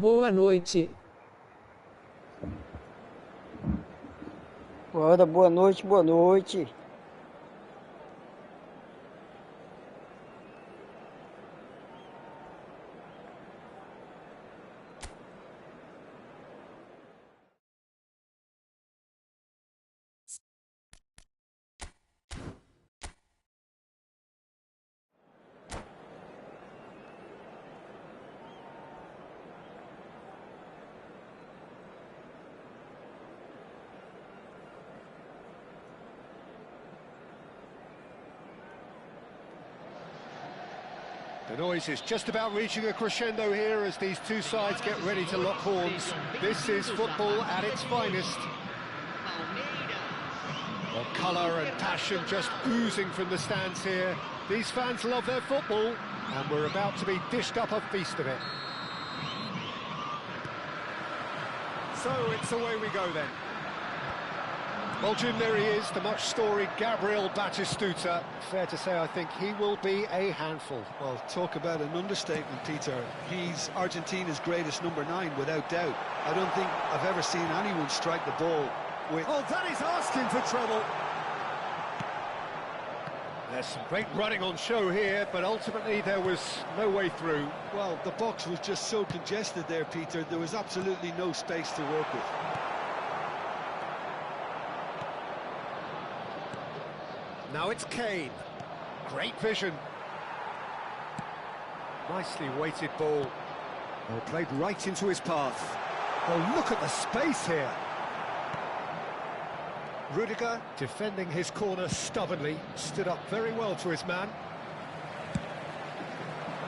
Boa noite. Ora, boa noite, boa noite. The noise is just about reaching a crescendo here as these two sides get ready to lock horns. This is football at its finest. Well, colour and passion just oozing from the stands here. These fans love their football, and we're about to be dished up a feast of it. So it's away we go then. Well, Jim, there he is, the much-storied Gabriel Batistuta. Fair to say, I think he will be a handful. Well, talk about an understatement, Peter. He's Argentina's greatest number 9, without doubt. I don't think I've ever seen anyone strike the ball with... Oh, that is asking for trouble. There's some great running on show here, but ultimately there was no way through. Well, the box was just so congested there, Peter. There was absolutely no space to work with. Now it's Kane. Great vision. Nicely weighted ball. Oh, played right into his path. Oh, look at the space here. Rudiger, defending his corner stubbornly, stood up very well to his man.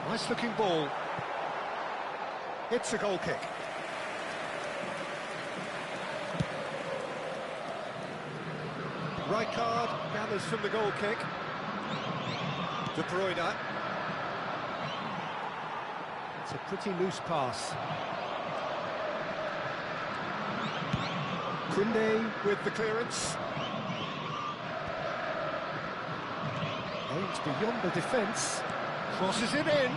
Nice-looking ball. It's a goal kick. Rijkaard gathers from the goal kick. De Bruyne. It's a pretty loose pass. Kunde with the clearance. Aims beyond the defence. Crosses it in.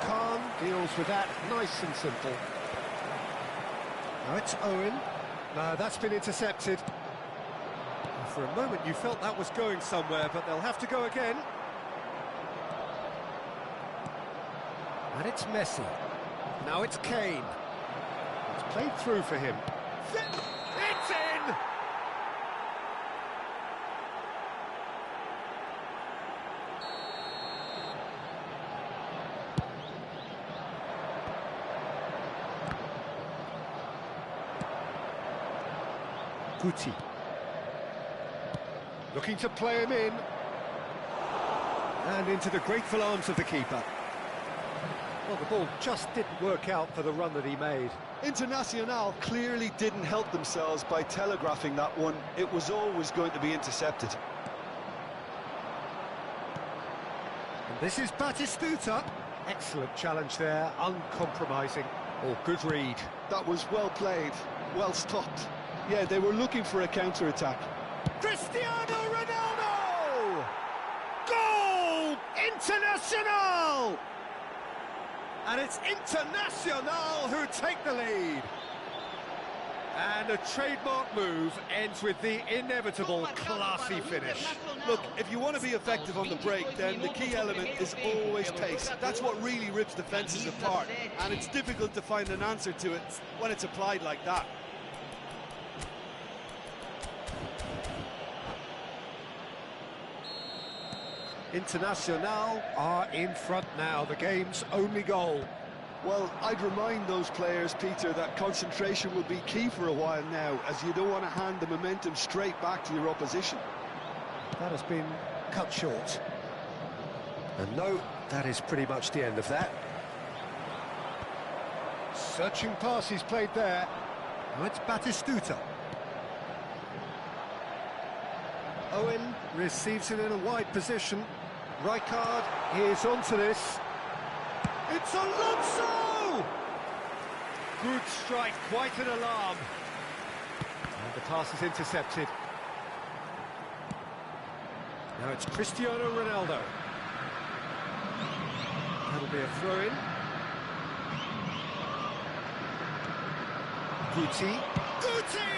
Khan deals with that nice and simple. Now it's Owen. No, that's been intercepted. For a moment you felt that was going somewhere, but they'll have to go again. And it's Messi. Now it's Kane. It's played through for him. It's in! Guti. Looking to play him in. And into the grateful arms of the keeper. Well, the ball just didn't work out for the run that he made. Internacional clearly didn't help themselves by telegraphing that one. It was always going to be intercepted. And this is Batistuta. Excellent challenge there, uncompromising. Oh, good read. That was well played, well stopped. Yeah, they were looking for a counter-attack. Cristiano Ronaldo! Goal! Internacional! And it's Internacional who take the lead. And a trademark move ends with the inevitable classy finish. Look, if you want to be effective on the break, then the key element is always pace. That's what really rips defences apart, and it's difficult to find an answer to it when it's applied like that. Internacional are in front now, the game's only goal. Well, I'd remind those players, Peter, that concentration will be key for a while now, as you don't want to hand the momentum straight back to your opposition. That has been cut short. And no, that is pretty much the end of that. Searching pass he's played there. Now it's Batistuta. Owen receives it in a wide position. Rijkaard is onto this. It's Alonso! Good strike, quite an alarm. And the pass is intercepted. Now it's Cristiano Ronaldo. That'll be a throw-in. Guti. Guti!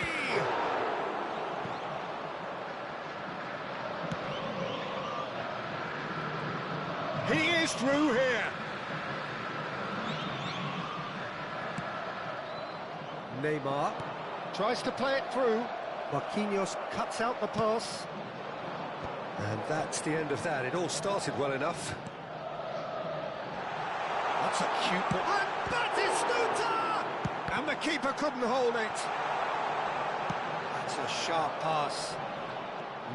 He is through here. Neymar tries to play it through. Marquinhos cuts out the pass. And that's the end of that. It all started well enough. That's a cute ball. And Batistuta! And the keeper couldn't hold it. That's a sharp pass.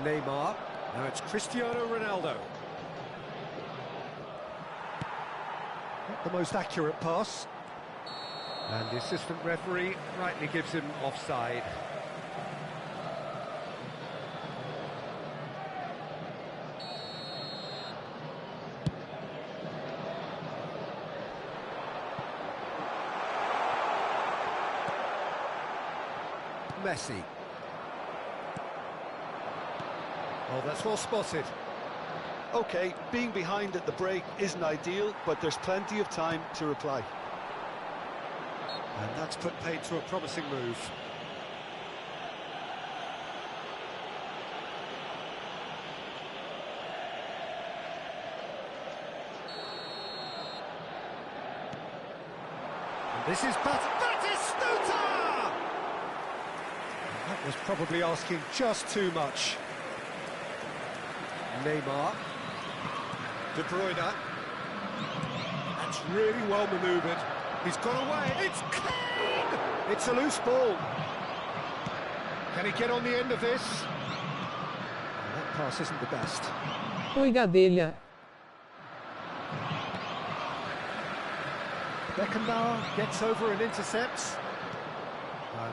Neymar. Now it's Cristiano Ronaldo. Not the most accurate pass. And the assistant referee rightly gives him offside. Messi. Oh, that's well spotted. OK, being behind at the break isn't ideal, but there's plenty of time to reply. And that's put paid to a promising move. And this is Batistuta! That was probably asking just too much. Neymar. De Bruyne. That's really well manoeuvred. He's got away. It's Kane! It's a loose ball. Can he get on the end of this? Well, that pass isn't the best. Oi, Gadelha. Beckenbauer gets over and intercepts.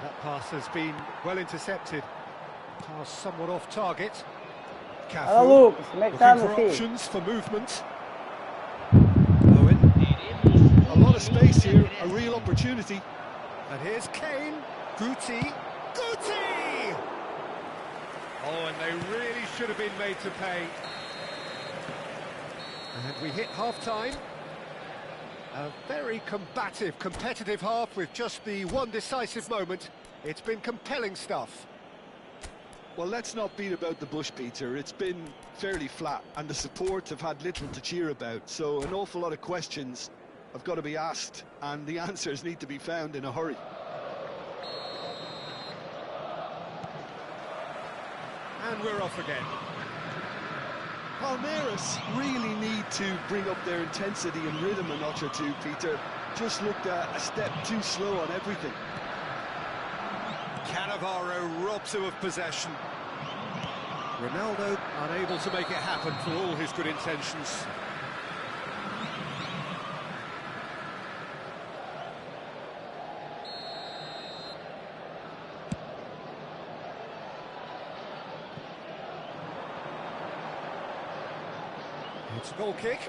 That pass has been well intercepted. Pass somewhat off target. Fala, Lucas, como é que tá, looking meu for filho? options for movement. Owen. A lot of space here, a real opportunity. And here's Kane. Guti. Guti! Oh, and they really should have been made to pay. And we hit half-time. A very combative, competitive half with just the one decisive moment. It's been compelling stuff. Well, let's not beat about the bush, Peter. It's been fairly flat, and the support have had little to cheer about. So an awful lot of questions have got to be asked, and the answers need to be found in a hurry. And we're off again. Palmeiras really need to bring up their intensity and rhythm a notch or two, Peter. Just looked a step too slow on everything. Cannavaro robs him of possession. Ronaldo unable to make it happen for all his good intentions. It's a goal kick.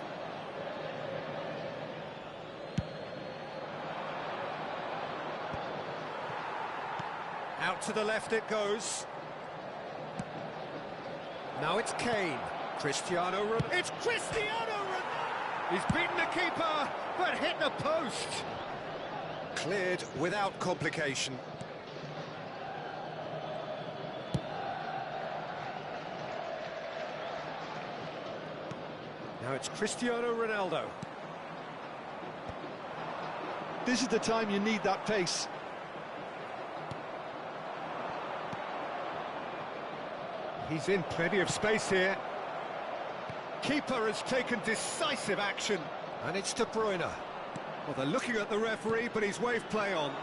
Out to the left it goes. Now it's Kane. Cristiano Ronaldo. It's Cristiano Ronaldo! He's beaten the keeper, but hit the post. Cleared without complication. Now it's Cristiano Ronaldo. This is the time you need that pace. He's in plenty of space here. Keeper has taken decisive action. And it's De Bruyne. Well, they're looking at the referee, but he's waved play on.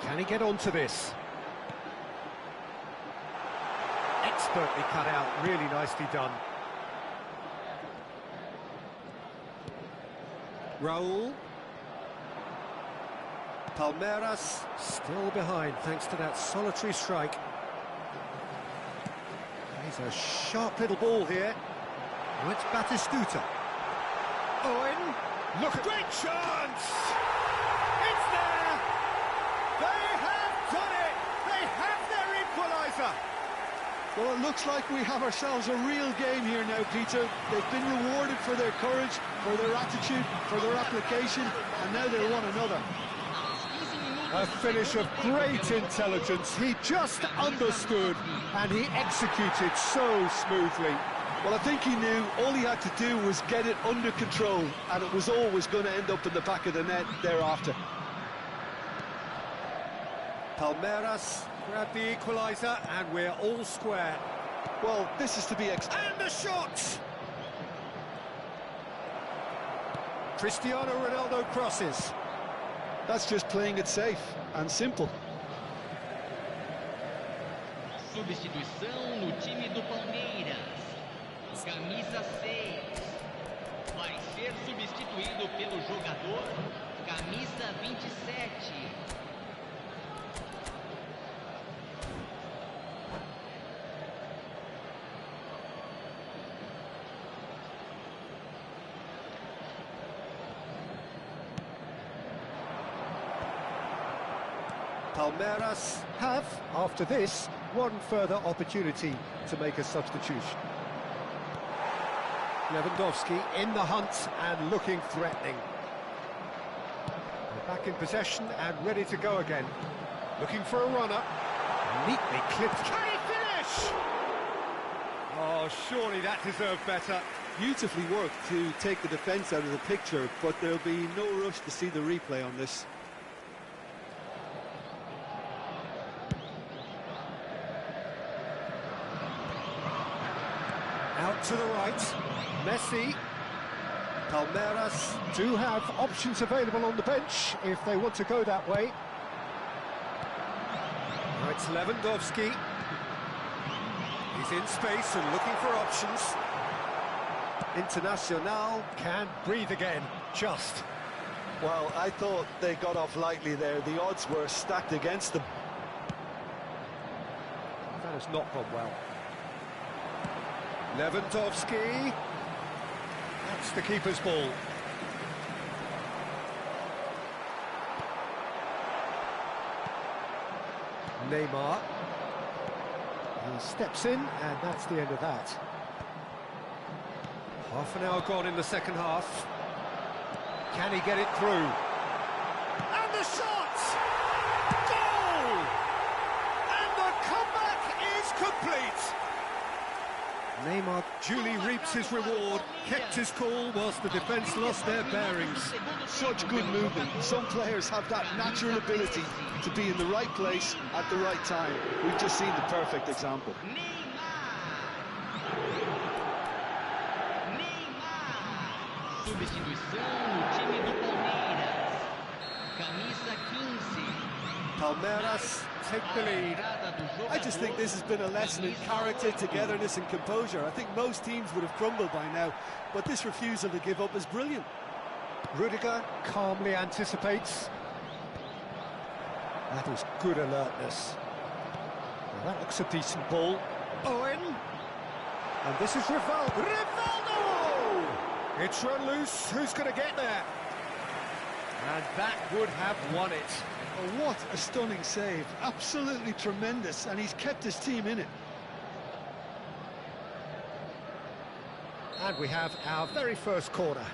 Can he get onto this? Expertly cut out, really nicely done. Raul. Palmeiras still behind thanks to that solitary strike. He's a sharp little ball here. Oh, it's Batistuta. Owen. Look at great chance! It's there! They have done it! They have their equaliser! Well, it looks like we have ourselves a real game here now, Peter. They've been rewarded for their courage, for their attitude, for their application, and now they want another. A finish of great intelligence. He just understood and he executed so smoothly. Well, I think he knew all he had to do was get it under control, and it was always going to end up in the back of the net thereafter. Palmeiras grab the equaliser, and we're all square. Well, this is to be And the shot! Cristiano Ronaldo crosses. That's just playing it safe and simple. Substituição no time do Palmeiras. Camisa 6. Vai ser substituído pelo jogador camisa 27. Palmeiras have, after this, one further opportunity to make a substitution. Lewandowski in the hunt and looking threatening. They're back in possession and ready to go again. Looking for a runner. Neatly clipped. Can he finish? Oh, surely that deserved better. Beautifully worked to take the defence out of the picture, but there'll be no rush to see the replay on this. Out to the right, Messi. Palmeiras do have options available on the bench if they want to go that way. Now it's Lewandowski. He's in space and looking for options. Internacional can breathe again, just. Well, I thought they got off lightly there. The odds were stacked against them. That has not gone well. Lewandowski. That's the keeper's ball. Neymar. He steps in, and that's the end of that. Half an hour gone in the second half. Can he get it through? And the shot! Goal! And the comeback is complete! Neymar duly reaps his reward, kept his cool whilst the defence lost their bearings. Such good movement. Some players have that natural ability to be in the right place at the right time. We've just seen the perfect example. Substituição no time do Palmeiras. Camisa 15. Palmeiras take the lead. I just think this has been a lesson in character, togetherness and composure. I think most teams would have crumbled by now, but this refusal to give up is brilliant. Rudiger calmly anticipates. That is good alertness. Well, that looks a decent ball. Owen. And this is Rivaldo. Rivaldo! It's run loose. Who's going to get there? And that would have won it. Oh, what a stunning save. Absolutely tremendous, and he's kept his team in it. And we have our very first corner.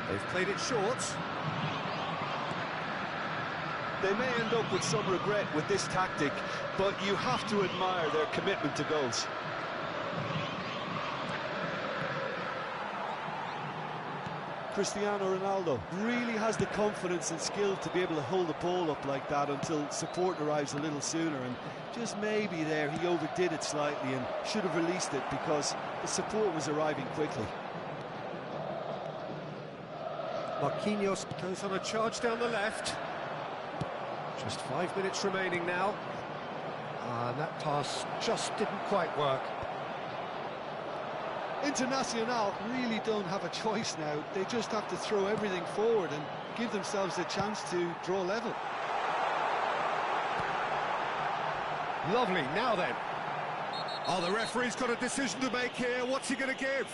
They've played it short. They may end up with some regret with this tactic, but you have to admire their commitment to goals. Cristiano Ronaldo really has the confidence and skill to be able to hold the ball up like that until support arrives a little sooner, and just maybe there he overdid it slightly and should have released it because the support was arriving quickly. Marquinhos goes on a charge down the left. Just 5 minutes remaining now. And that pass just didn't quite work. Internacional really don't have a choice now. They just have to throw everything forward and give themselves a chance to draw level. Lovely, now then. Oh, the referee's got a decision to make here. What's he going to give?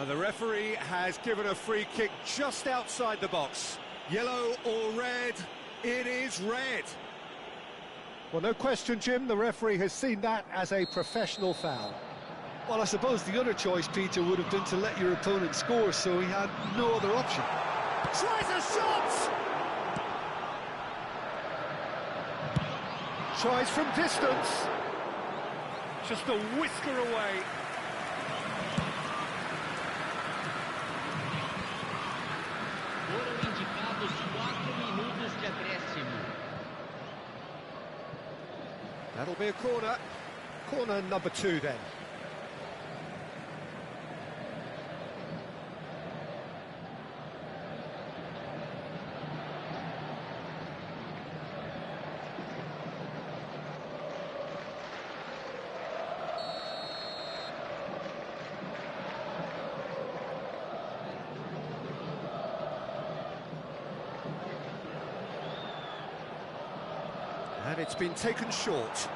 The referee has given a free kick just outside the box. Yellow or red? It is red. Well, no question, Jim, the referee has seen that as a professional foul. Well, I suppose the other choice, Peter, would have been to let your opponent score, so he had no other option. Tries a shot! Tries from distance. Just a whisker away. Foram indicados 4 minutos de acréscimo. That'll be a corner. Corner number 2 then. And it's been taken short.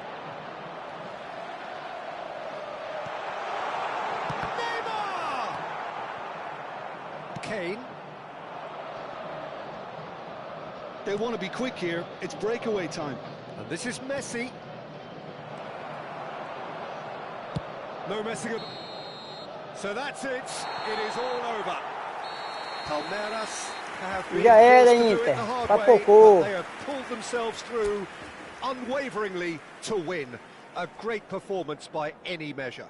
Neymar! Kane. They want to be quick here. It's breakaway time. And this is Messi. No messing up. So that's it. It is all over. Palmeiras have been Já era, forced to do it Inter. the hard way, Papocou. but they have pulled themselves through unwaveringly to win. A great performance by any measure.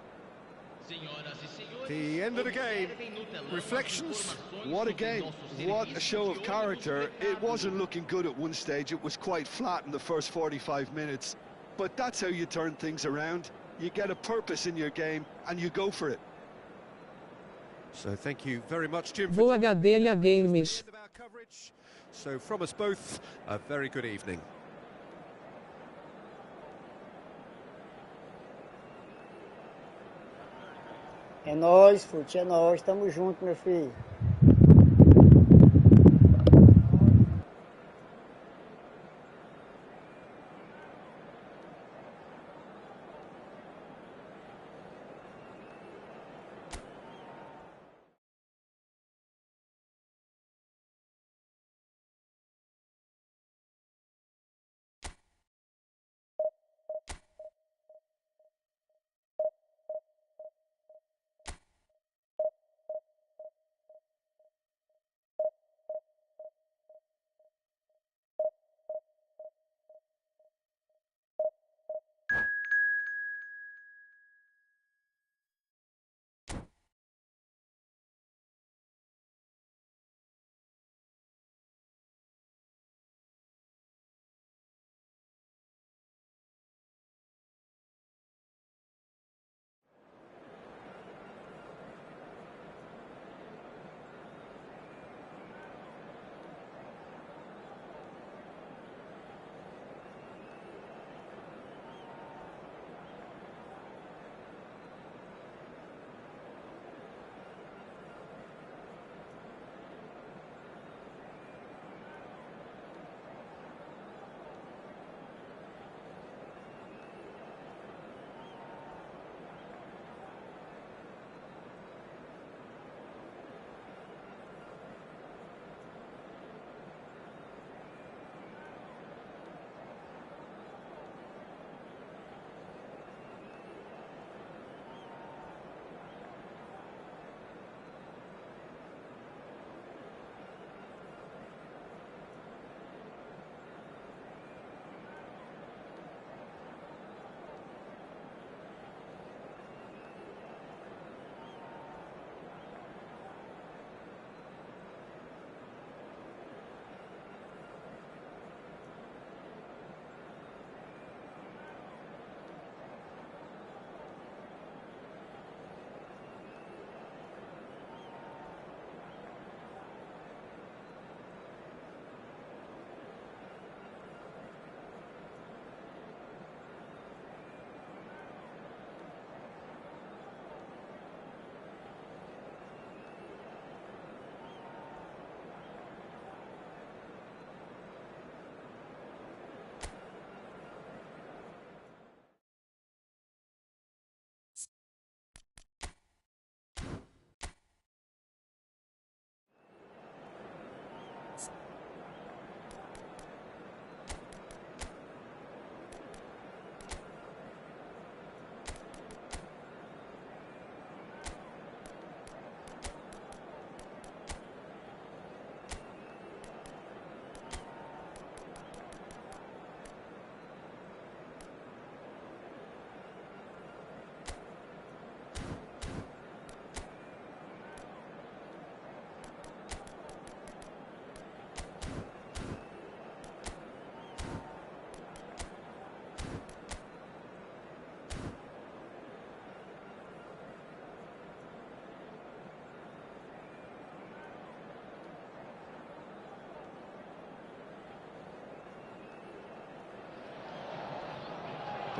Senhoras e senhores, The end of the game. observem no telão as Reflections? informações What a sobre game. nossos What a serviços show de of ônibus character. It frequentados. wasn't looking good at one stage. It was quite flat in the first 45 minutes. But that's how you turn things around. You get a purpose in your game and you go for it. So thank you very much, Jim. Boa Gadelha Games. Of our coverage. So from us both, a very good evening. É nóis, Fute, é nóis. Tamo junto, meu filho.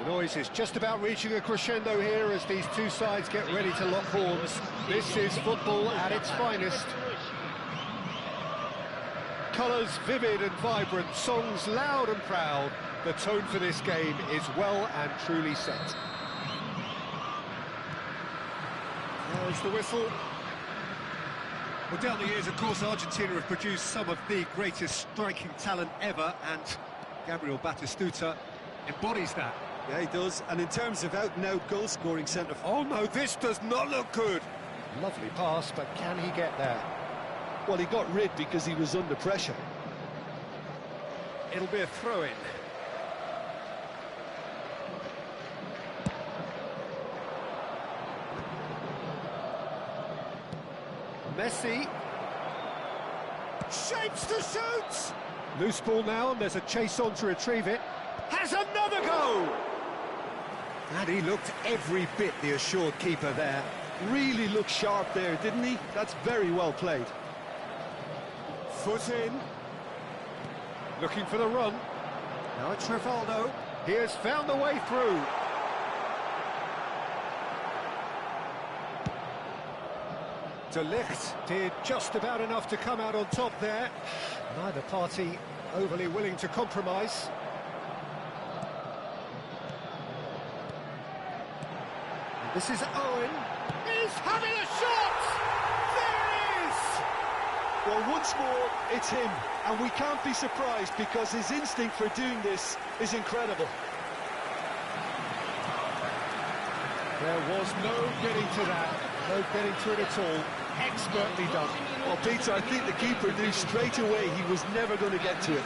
The noise is just about reaching a crescendo here as these two sides get ready to lock horns. This is football at its finest. Colours vivid and vibrant, songs loud and proud. The tone for this game is well and truly set. There's the whistle. Well, down the years, of course, Argentina have produced some of the greatest striking talent ever, and Gabriel Batistuta embodies that. Yeah, he does. And in terms of out-and-out goal-scoring centre... Oh, no, this does not look good. Lovely pass, but can he get there? Well, he got rid because he was under pressure. It'll be a throw-in. Messi. Shapes to shoot! Loose ball now, and there's a chase on to retrieve it. Has another go! And he looked every bit the assured keeper there. Really looked sharp there, didn't he? That's very well played. Foot in. Looking for the run. Now it's Rivaldo. He has found the way through. De Ligt did just about enough to come out on top there. Neither party overly willing to compromise. And this is Owen. He's having a shot! There it is! Well, once more, it's him. And we can't be surprised because his instinct for doing this is incredible. There was no getting to that. No getting to it at all. Expertly done. Well, Peter, I think the keeper knew straight away he was never going to get to it.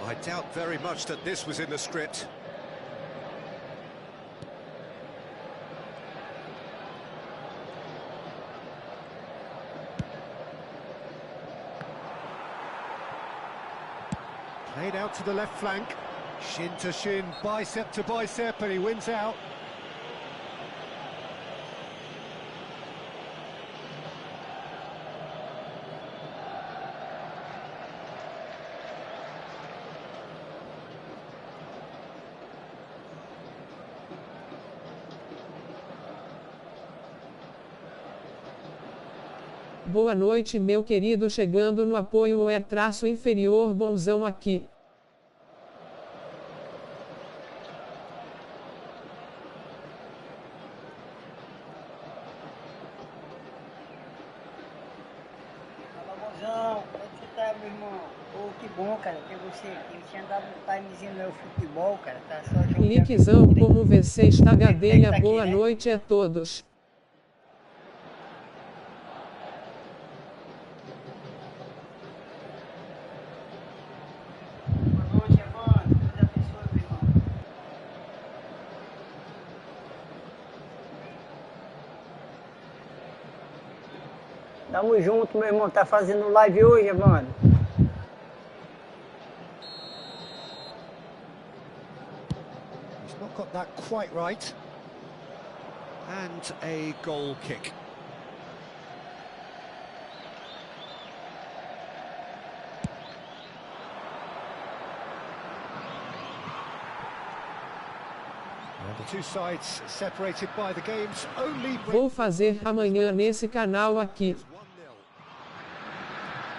I doubt very much that this was in the script. Played out to the left flank. Shin to shin, bicep to bicep, and he wins out. Boa noite, meu querido, chegando no apoio _inferior bonzão aqui. Fala, bonzão, como é que você tá, meu irmão? Pô, que bom, cara, ter você aqui. Eu tinha dado um timezinho no meu futebol, cara, tá só jogando. Linkzão, como você está, Gadelha? Boa noite a todos. Tamo junto, meu irmão. Tá fazendo live hoje, mano. He's not got that quite right. And a goal kick. And the two sides separated by the game's only break. Vou fazer amanhã nesse canal aqui.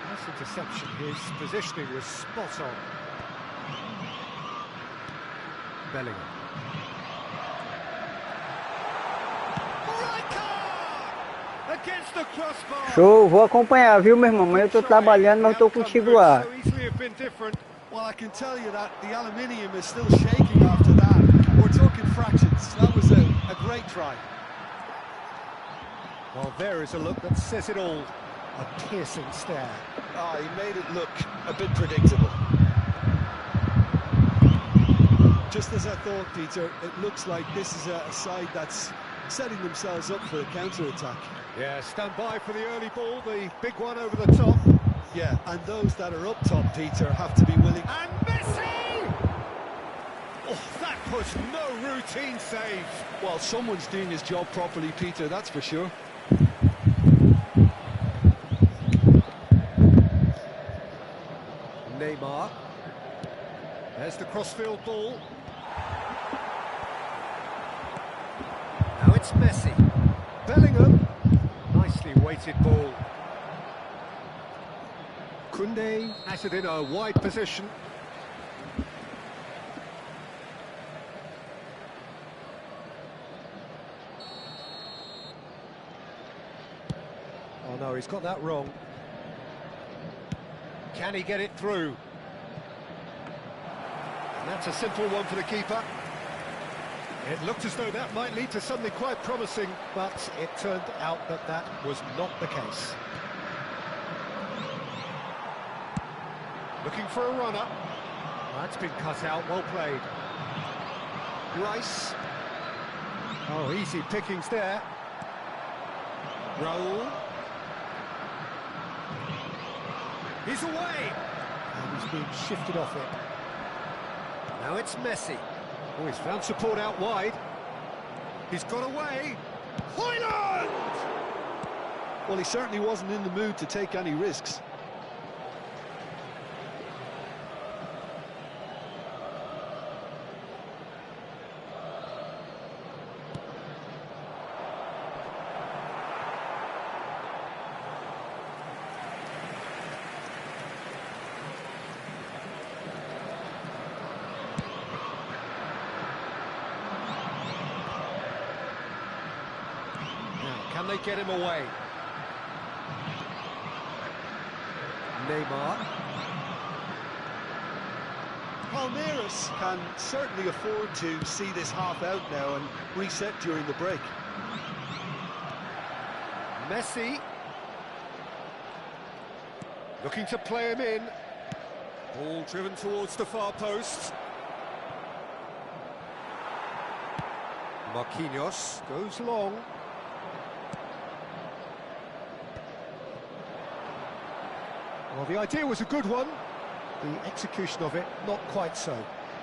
Nice interception, his positioning was spot on. Bellingham. Right card! Against the crossbar. Show, vou acompanhar, viu, meu irmão? Amanhã eu tô trabalhando, mas eu tô contigo lá. So easily have been different. Well, I can tell you that the aluminium is still shaking after that. We're talking fractions. That was a great try. Well, there is a look that says it all. A piercing stare. Oh, he made it look a bit predictable. Just as I thought, Peter, it looks like this is a side that's setting themselves up for a counter-attack. Yeah, stand by for the early ball, the big one over the top. Yeah, and those that are up top, Peter, have to be willing. And Messi! Oh, that was no routine save. Well, someone's doing his job properly, Peter, that's for sure. Neymar. There's the crossfield ball. Now it's Messi. Bellingham. Nicely weighted ball. Koundé has it in a wide position. Oh no, he's got that wrong. Can he get it through? And that's a simple one for the keeper. It looked as though that might lead to something quite promising, but it turned out that that was not the case. Looking for a runner. That's been cut out, well played. Rice. Oh, easy pickings there. Raul. He's away! And he's been shifted off it. Now it's Messi. Oh, he's found support out wide. He's got away. Højlund! Well, he certainly wasn't in the mood to take any risks. Can they get him away? Neymar. Palmeiras can certainly afford to see this half out now and reset during the break. Messi. Looking to play him in. Ball driven towards the far post. Marquinhos goes long. Well, the idea was a good one. The execution of it, not quite so.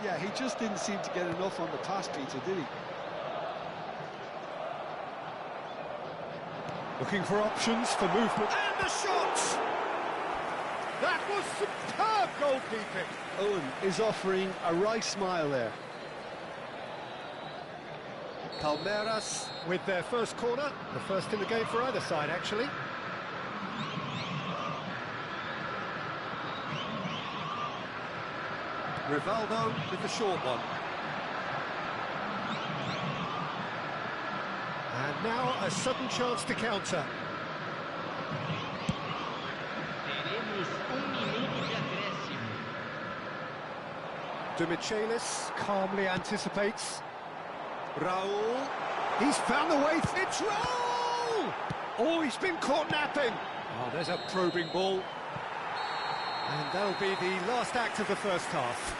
Yeah, he just didn't seem to get enough on the pass, Peter, did he? Looking for options for movement. And the shot! That was superb goalkeeping. Owen is offering a wry smile there. Palmeiras with their first corner. The first in the game for either side, actually. Rivaldo with the short one. And now a sudden chance to counter. Teremos minuto de acréscimo. Demichelis calmly anticipates. Raul. He's found the way. It's Raul! Oh, he's been caught napping. Oh, there's a probing ball. And that'll be the last act of the first half.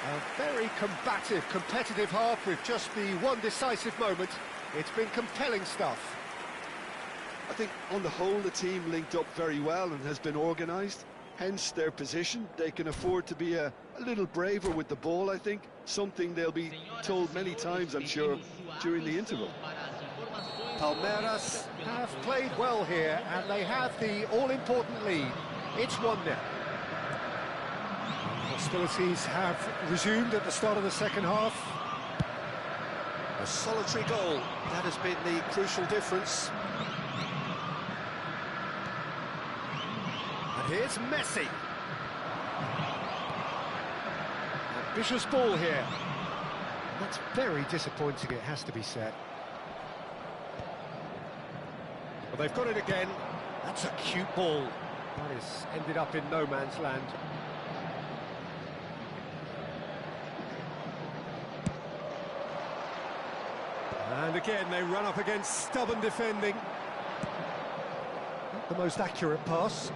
A very combative, competitive half with just the one decisive moment. It's been compelling stuff. I think on the whole the team linked up very well and has been organised. Hence their position. They can afford to be a little braver with the ball, I think. Something they'll be told many times, I'm sure, during the interval. Palmeiras have played well here and they have the all-important lead. It's 1-0. Hostilities have resumed at the start of the second half. A solitary goal, that has been the crucial difference. And here's Messi. Ambitious ball here. That's very disappointing, it has to be said. Well, they've got it again. That's a cute ball. That has ended up in no man's land. And again, they run up against stubborn defending. Not the most accurate pass.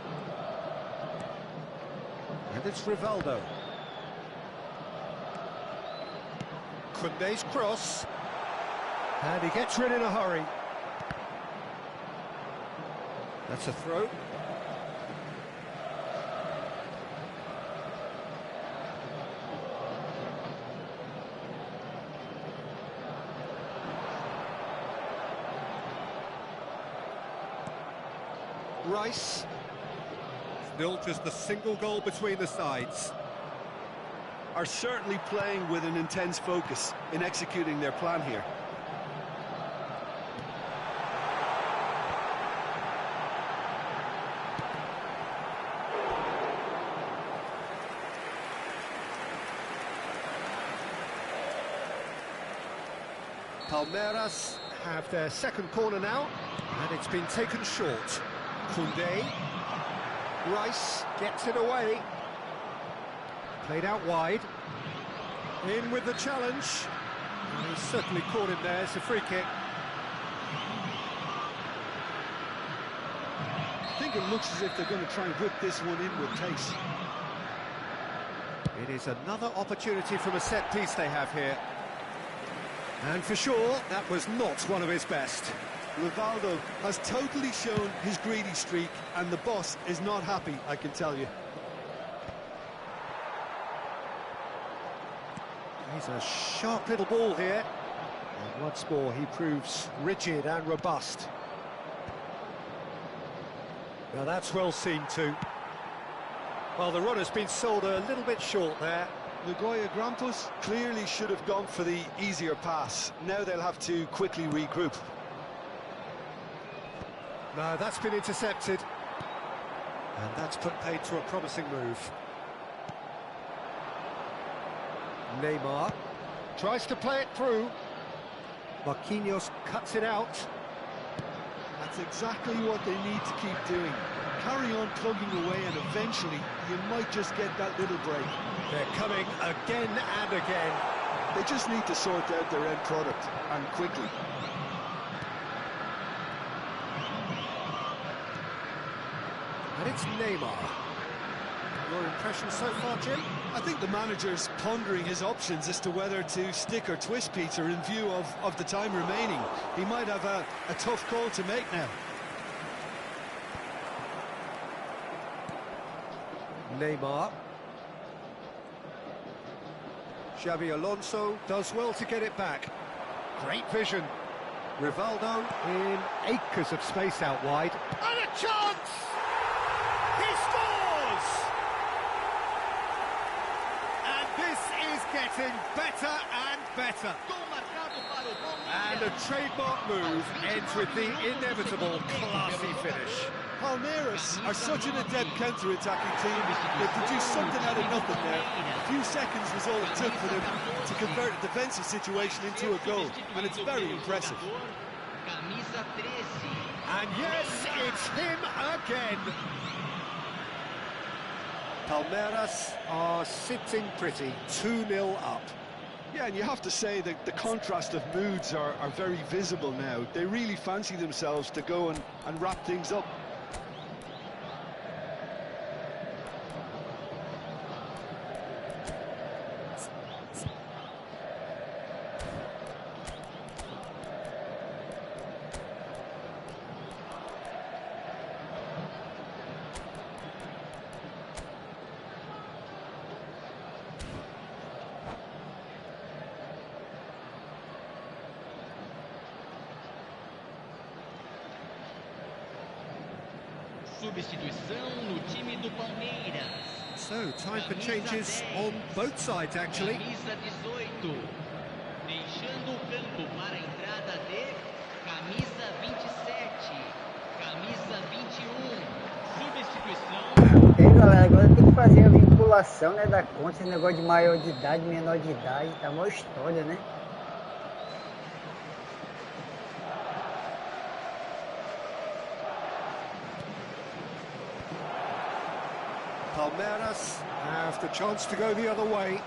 And it's Rivaldo. Koundé's cross. And he gets rid in a hurry. That's a throw. Rice. Still just a single goal between the sides. Are certainly playing with an intense focus in executing their plan here. Palmeiras have their second corner now, and it's been taken short. Koundé. Rice gets it away. Played out wide. In with the challenge. He's certainly caught him there. It's a free kick. I think it looks as if they're going to try and whip this one in with pace. It is another opportunity from a set piece they have here. And for sure, that was not one of his best. Rivaldo has totally shown his greedy streak, and the boss is not happy, I can tell you. He's a sharp little ball here. And once more, he proves rigid and robust. Now that's well seen too. Well, the run has been sold a little bit short there. Nagoya Grampus clearly should have gone for the easier pass. Now they'll have to quickly regroup. No, that's been intercepted. And that's put paid to a promising move. Neymar tries to play it through. Marquinhos cuts it out. That's exactly what they need to keep doing. Carry on plugging away, and eventually you might just get that little break. They're coming again and again. They just need to sort out their end product, and quickly. And it's Neymar. Your impression so far, Jim? I think the manager's pondering his options as to whether to stick or twist Peter in view of the time remaining. He might have a tough call to make now. Neymar. Xabi Alonso does well to get it back. Great vision. Rivaldo in acres of space out wide. And a chance! He scores! And this is getting better and better. And a trademark move ends with the inevitable classy finish. Palmeiras are such an adept counter-attacking team. They produced something out of nothing there. A few seconds was all it took for them to convert a defensive situation into a goal, and it's very impressive. And yes, it's him again. Palmeiras are sitting pretty, 2-0 up. Yeah, and you have to say that the contrast of moods are very visible now. They really fancy themselves to go and wrap things up. Substituição no time do Palmeiras. So, time for changes on both sides, actually. Camisa 18. Deixando o campo para a entrada de camisa 27. Camisa 21. Substituição. Ok, galera, agora tem que fazer a vinculação, né, da conta, esse negócio de maior de idade, menor de idade, tá uma história, né? Palmeiras have the chance to go the other way.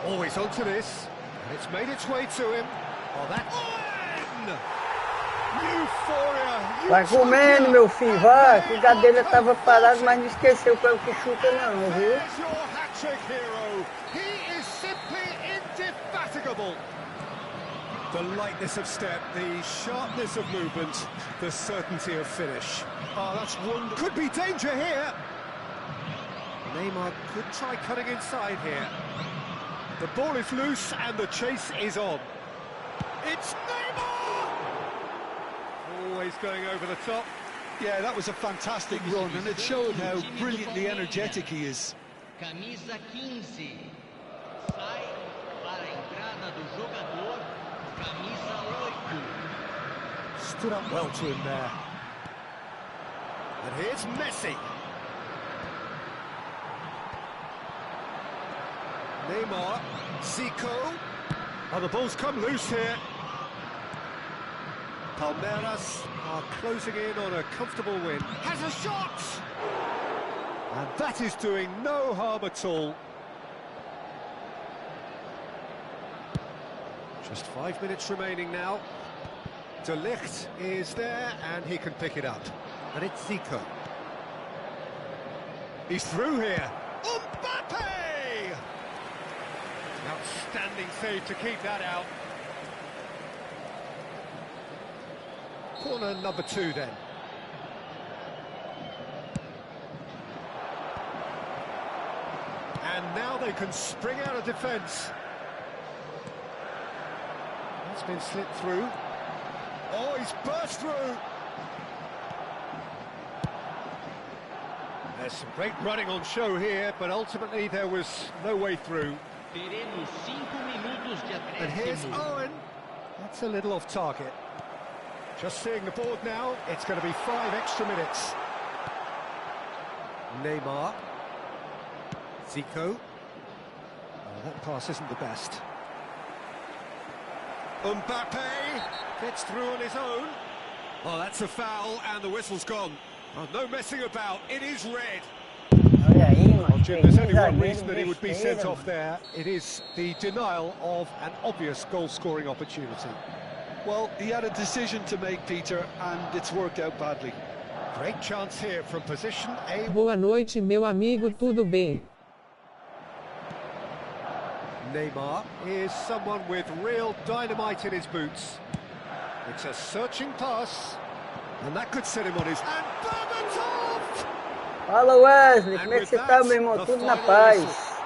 Always onto this, and it's made its way to him. Oh, that's in! Euphoria! Vai comendo, meu filho, vai, que o Gadelha tava parado, mas não esqueceu qual que chuta não, viu? There's your hat-trick hero. He is simply indefatigable. The lightness of step, the sharpness of movement, the certainty of finish. Oh, that's wonderful. Could be danger here. Neymar could try cutting inside here. The ball is loose and the chase is on. It's Neymar! Always going over the top. Yeah, that was a fantastic run, and it showed how brilliantly energetic he is. Camisa 15. Sai para a entrada do jogador. Camisa 8. Stood up well to him there. And here's Messi. Neymar, Zico. Oh, the ball's come loose here. Palmeiras are closing in on a comfortable win. Has a shot! And that is doing no harm at all. Just 5 minutes remaining now. De Ligt is there, and he can pick it up. And it's Zico. He's through here. Mbappe! Outstanding save to keep that out. Corner number 2 then. And now they can spring out of defence. That's been slipped through. Oh, he's burst through. There's some great running on show here, but ultimately there was no way through. Teremos 5 minutos de And here's acréscimo. Owen. That's a little off target. Just seeing the board now, it's going to be 5 extra minutes. Neymar. Zico. Oh, that pass isn't the best. Mbappe gets through on his own. Oh, that's a foul, and the whistle's gone. Oh, no messing about, it is red. Olha aí, mano. Jim, there's only one Zagueiro reason that he would be sent besteira, off there. It is the denial of an obvious goal-scoring opportunity. Well, he had a decision to make, Peter, and it's worked out badly. Great chance here from position A. Boa noite, meu amigo, tudo bem? Neymar is someone with real dynamite in his boots. It's a searching pass, and that could set him on his... And Berbatov! Fala, Wesley, And como é que with você that, tá, meu irmão? the Tudo na final paz. whistle.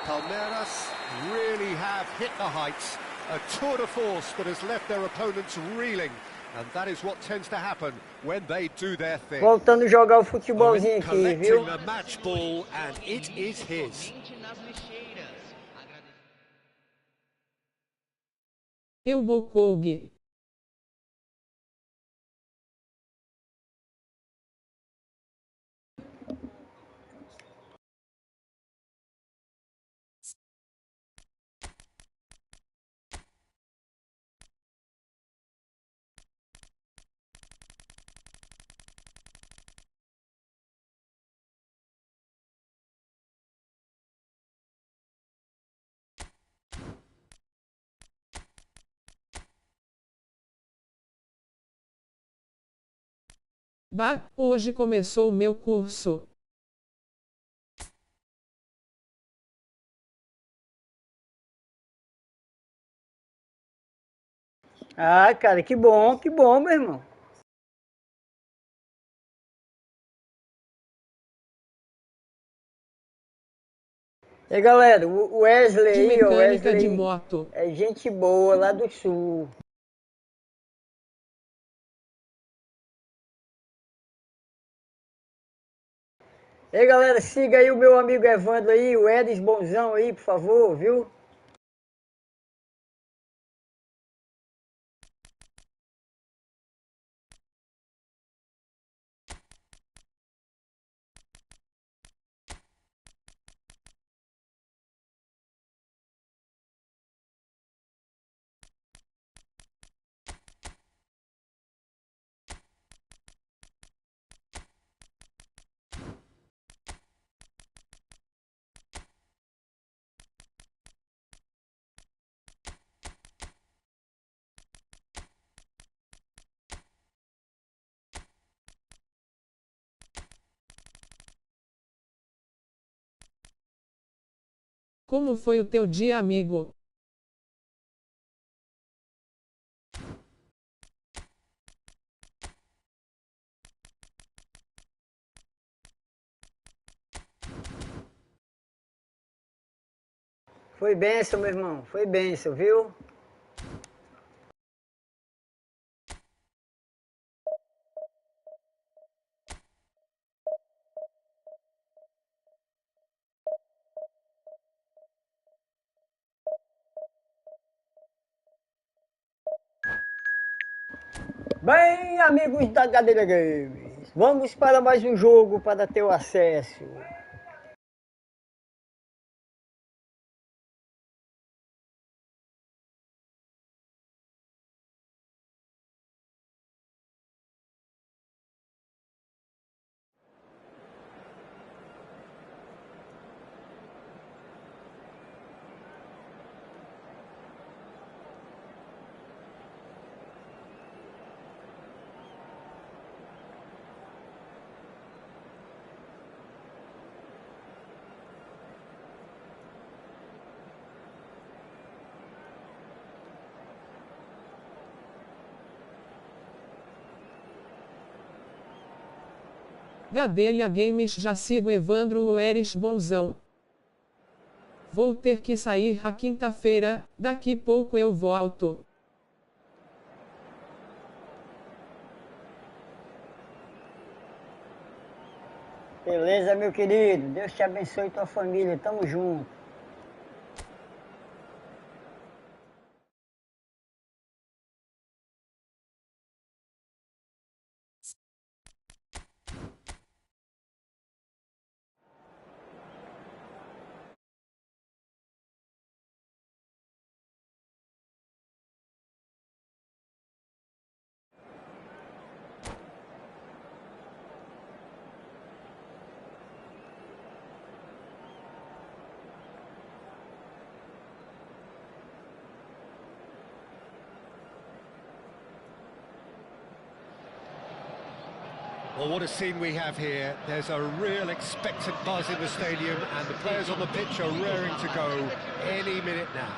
Palmeiras really have hit the heights. A tour de force that has left their opponents reeling. And that is what tends to happen when they do their thing. Voltando a jogar o Owen futebolzinho aqui, collecting viu? the match ball, and it is his. Somente nas lixeiras. Agradecemos. Eu vou Koug. Bah, hoje começou o meu curso. Ah, cara, que bom, meu irmão. E aí, galera, o Wesley De aí, ó, mecânica de Wesley moto. é gente boa lá do sul. E aí, galera, siga aí o meu amigo Evandro aí, o Edis Bonzão aí, por favor, viu? Como foi o teu dia, amigo? Foi bênção, meu irmão. Foi bênção, viu? Bem, amigos da Gadelha Games, vamos para mais um jogo para ter o acesso. Gadelha Games, já sigo Evandro Oeres bonzão. Vou ter que sair a quinta-feira, daqui pouco eu volto. Beleza, meu querido. Deus te abençoe e tua família. Tamo junto. Well, what a scene we have here. There's a real expectant buzz in the stadium, and the players on the pitch are raring to go any minute now.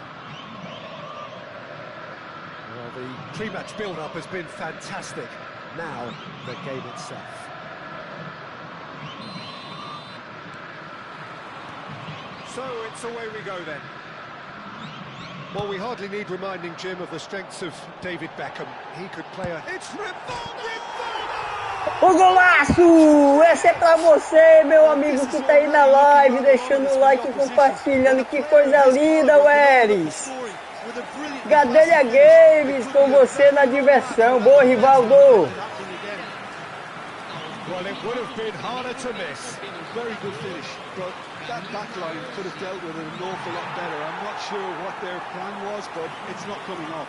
Well, the pre-match build-up has been fantastic. Now, the game itself. So, it's away we go then. Well, we hardly need reminding, Jim, of the strengths of David Beckham. He could play a... It's Rivaldo! O golaço! Essa é pra você, meu amigo que tá aí na live, deixando o like e compartilhando. Que coisa linda, Weres! Gadelha Games com você na diversão. Boa, Rivaldo! Well, it would have been harder to miss. Very good finish, but that back line could have dealt with it an awful lot better. I'm not sure what their plan was, but it's not coming off.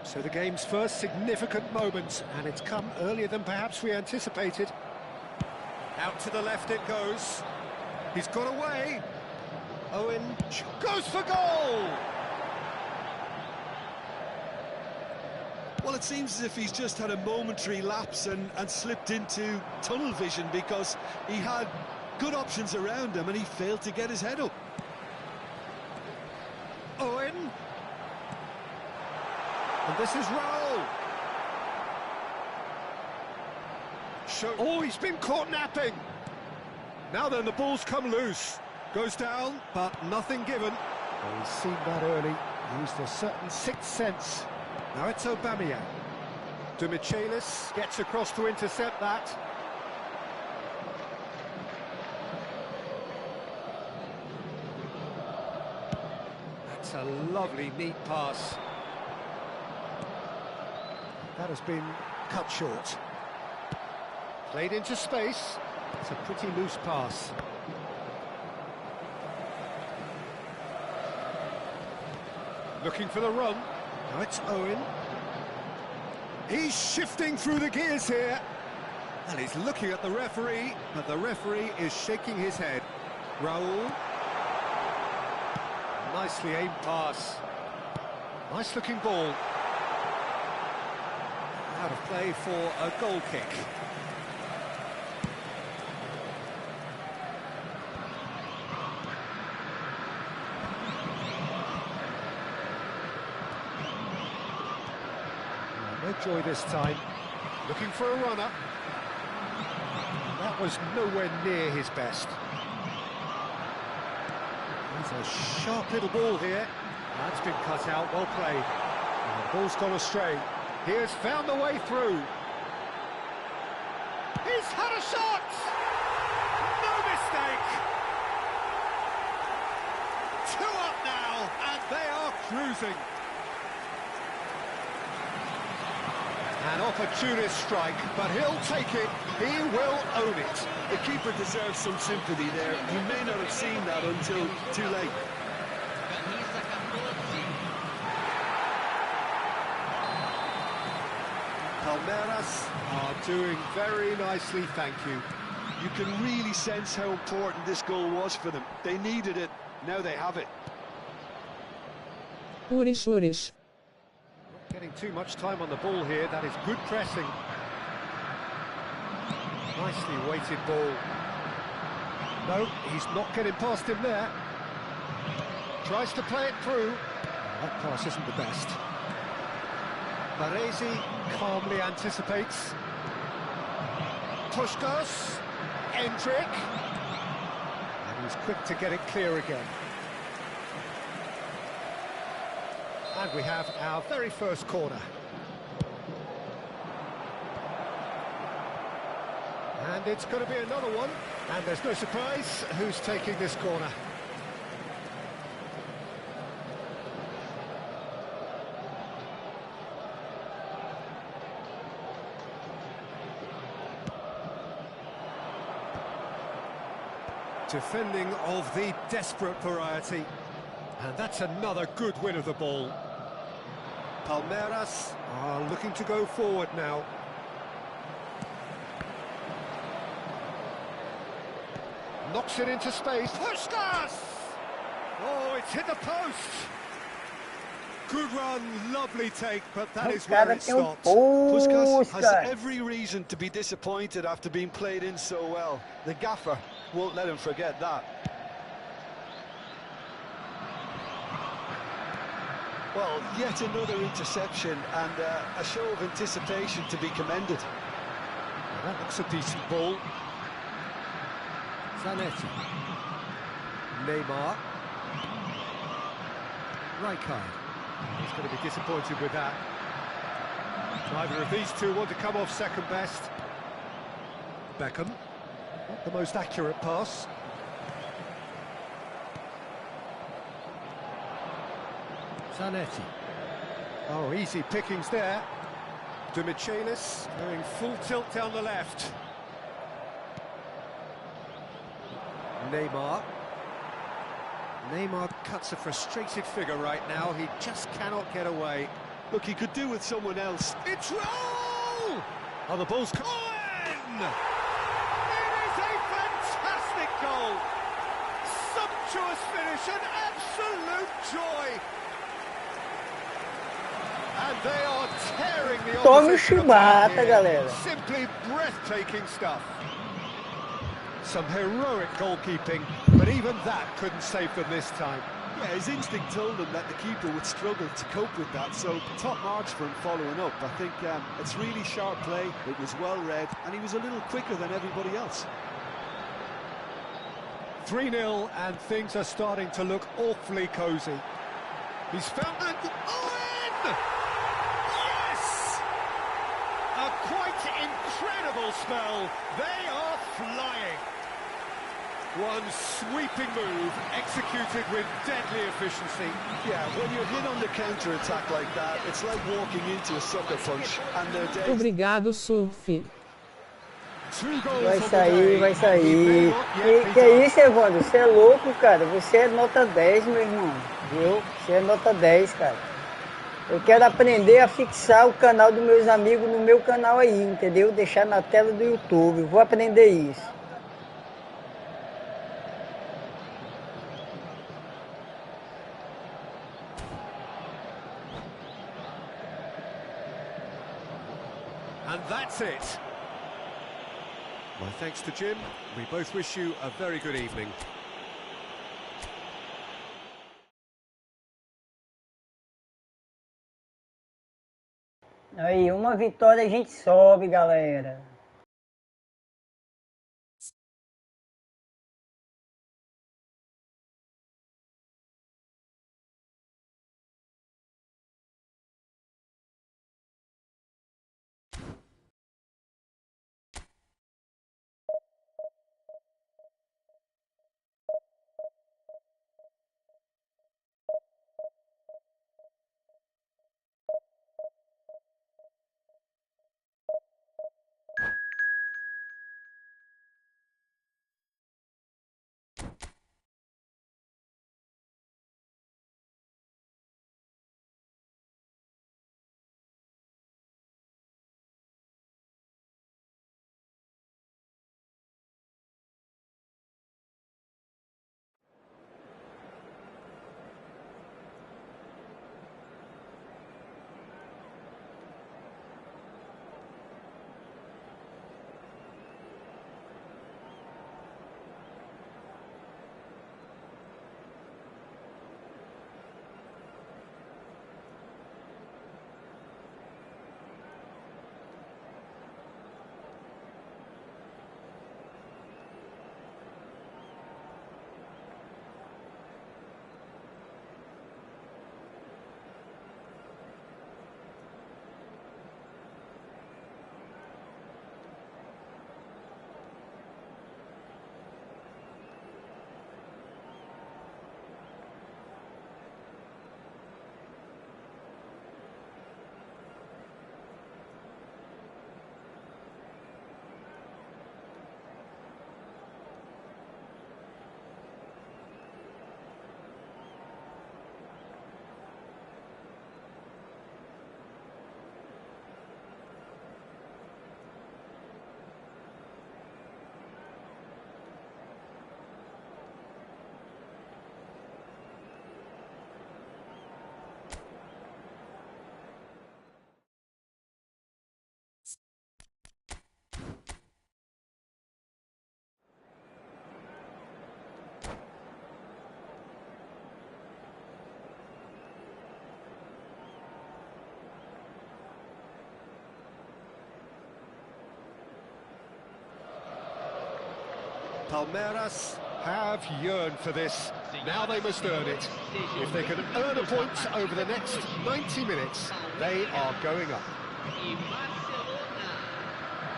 So the game's first significant moment, and it's come earlier than perhaps we anticipated. Out to the left it goes. He's got away. Owen goes for goal! Well, it seems as if he's just had a momentary lapse and slipped into tunnel vision, because he had good options around him and he failed to get his head up. Owen. And this is Raul. Oh, he's been caught napping. Now then, the ball's come loose. Goes down, but nothing given. Oh, he's seen that early. Used a certain sixth sense. Now it's Aubameyang. Demichelis gets across to intercept that. That's a lovely, neat pass. That has been cut short. Played into space. It's a pretty loose pass. Looking for the run. Now it's Owen. He's shifting through the gears here. And he's looking at the referee, but the referee is shaking his head. Raul. Nicely aimed pass. Nice looking ball. Out of play for a goal kick. joy this time. Looking for a runner. That was nowhere near his best. He's a sharp little ball here. That's been cut out, well played. And the ball's gone astray. He has found the way through. He's had a shot! No mistake! 2 up now, and they are cruising. An opportunist strike, but he'll take it. He will own it. The keeper deserves some sympathy there. He may not have seen that until too late. Camisa 14. Palmeiras are doing very nicely, thank you. You can really sense how important this goal was for them. They needed it. Now they have it. Urish. Getting too much time on the ball here. That is good pressing. Nicely weighted ball. No, he's not getting past him there. Tries to play it through. That pass isn't the best. Baresi calmly anticipates. Puskás, Endrick. And he's quick to get it clear again. And we have our very first corner. And it's going to be another one. And there's no surprise who's taking this corner. Defending of the desperate variety. And that's another good win of the ball. Palmeiras are looking to go forward now. Knocks it into space. Puskás! Oh, it's hit the post. Good run, lovely take, but that is where it stops. Puskás has every reason to be disappointed after being played in so well. The gaffer won't let him forget that. Well, yet another interception and a show of anticipation to be commended. Well, that looks a decent ball. Zanetti. Neymar. Rijkaard. He's going to be disappointed with that. Neither of these two want to come off second best. Beckham. Not the most accurate pass. Zanetti. Oh, easy pickings there. De Michelis going full tilt down the left. Neymar. Neymar cuts a frustrated figure right now. He just cannot get away. Look, he could do with someone else. It's roll! Oh, the ball's come in! It is a fantastic goal! Sumptuous finish, an absolute joy! And they are tearing the opposition apart here. Simply breathtaking stuff. Some heroic goalkeeping, but even that couldn't save them this time. Yeah, his instinct told him that the keeper would struggle to cope with that, so top marks for him following up. I think it's really sharp play, it was well read, and he was a little quicker than everybody else. 3-0, and things are starting to look awfully cosy. He's found and Owen! Yes! A quite incredible spell. They are flying. One sweeping move, executed with deadly efficiency. Yeah, when you're hit on the counter-attack like that, it's like walking into a sucker punch, and their days... Obrigado, Surf. Vai sair, vai sair. Que é isso, Evandro? Você é louco, cara. Você é nota 10, meu irmão. Viu? Você é nota 10, cara. Eu quero aprender a fixar o canal dos meus amigos no meu canal aí, entendeu? Deixar na tela do YouTube. Vou aprender isso. And that's it. My thanks to Jim. We both wish you a very good evening. Aí, uma vitória a gente sobe, galera. Palmeiras have yearned for this. Now they must earn it. If they can earn a point over the next 90 minutes, they are going up.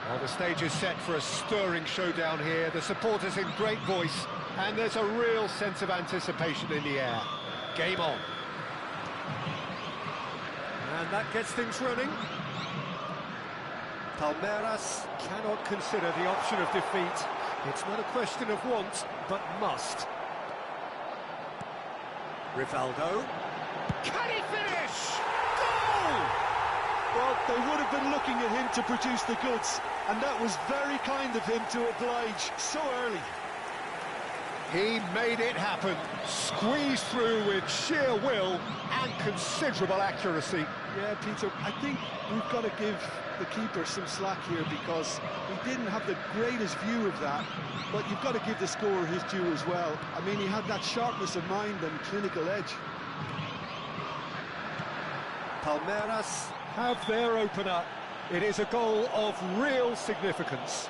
Well, the stage is set for a stirring showdown here. The supporters in great voice, and there's a real sense of anticipation in the air. Game on. And that gets things running. Palmeiras cannot consider the option of defeat. It's not a question of want, but must. Rivaldo. Can he finish? Goal! Well, they would have been looking at him to produce the goods, and that was very kind of him to oblige so early. He made it happen, squeezed through with sheer will and considerable accuracy. Yeah, Peter, I think we've got to give the keeper some slack here because he didn't have the greatest view of that, but you've got to give the scorer his due as well. I mean, he had that sharpness of mind and clinical edge. Palmeiras have their opener. It is a goal of real significance.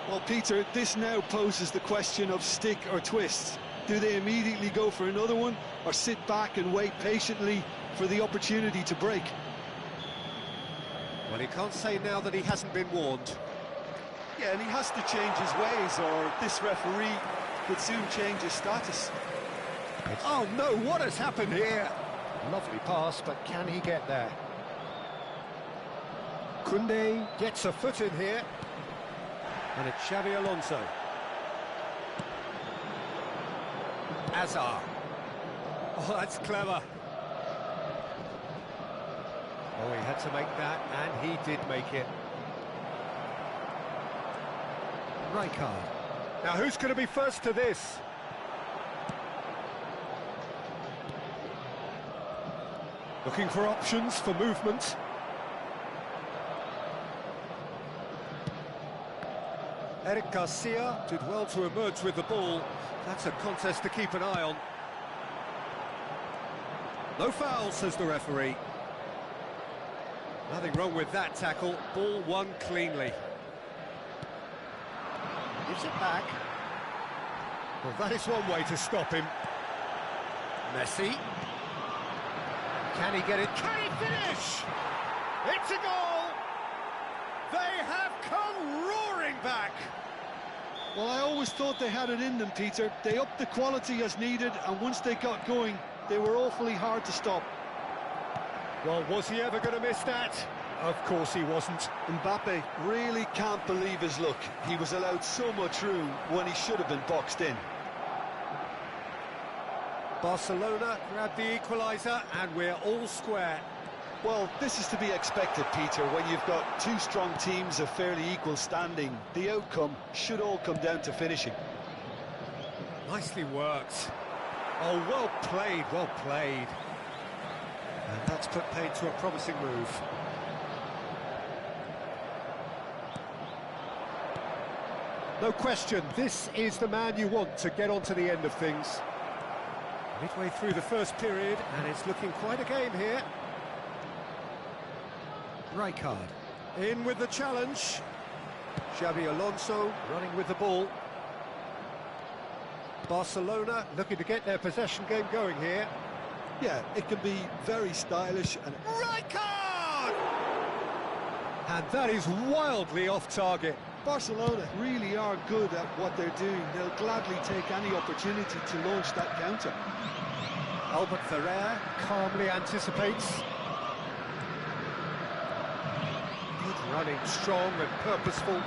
Well, Peter, this now poses the question of stick or twist. Do they immediately go for another one, or sit back and wait patiently for the opportunity to break? Well, he can't say now that he hasn't been warned. Yeah, and he has to change his ways, or this referee could soon change his status. Oh no, what has happened here? Lovely pass, but can he get there? Koundé gets a foot in here. And it's Xavi Alonso. Azar. Oh, that's clever. Oh, he had to make that, and he did make it. Rijkaard. Now, who's going to be first to this? Looking for options for movement. Eric Garcia did well to emerge with the ball. That's a contest to keep an eye on. No foul, says the referee. Nothing wrong with that tackle. Ball won cleanly. Gives it back. Well, that is one way to stop him. Messi. Can he get it? Can he finish? It's a goal! They have come roaring back! Well, I always thought they had it in them, Peter. They upped the quality as needed, and once they got going, they were awfully hard to stop. Well, was he ever going to miss that? Of course he wasn't. Mbappe really can't believe his luck. He was allowed so much room when he should have been boxed in. Barcelona grabbed the equaliser, and we're all square. Well, this is to be expected, Peter, when you've got two strong teams of fairly equal standing. The outcome should all come down to finishing. Nicely worked. Oh, well played, well played. And that's put paid to a promising move. No question, this is the man you want to get on to the end of things. Midway through the first period, and it's looking quite a game here. Rijkaard in with the challenge. Xabi Alonso running with the ball. Barcelona looking to get their possession game going here. Yeah, it can be very stylish and... Rijkaard! And that is wildly off target. Barcelona really are good at what they're doing. They'll gladly take any opportunity to launch that counter. Albert Ferrer calmly anticipates. Good running, strong and purposeful.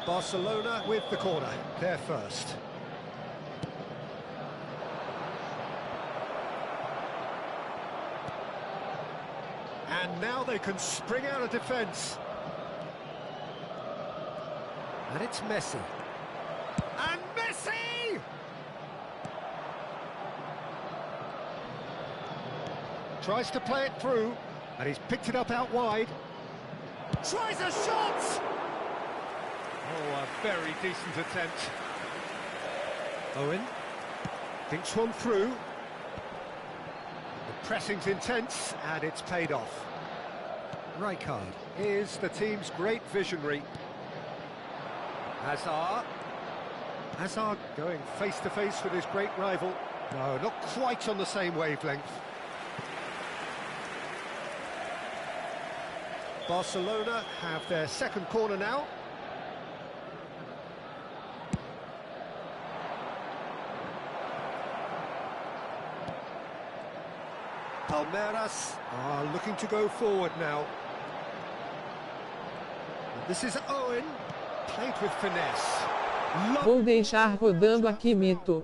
Barcelona with the corner, they're first. And now they can spring out of defence. And it's Messi. And Messi! Tries to play it through, and he's picked it up out wide. Tries a shot! Oh, a very decent attempt. Owen thinks one through. The pressing's intense, and it's paid off. Rijkaard is the team's great visionary. Hazard going face-to-face with his great rival. No, not quite on the same wavelength. Barcelona have their second corner now. Palmeiras are looking to go forward now. This is Owen, played with finesse. Vou deixar rodando aqui, Mito.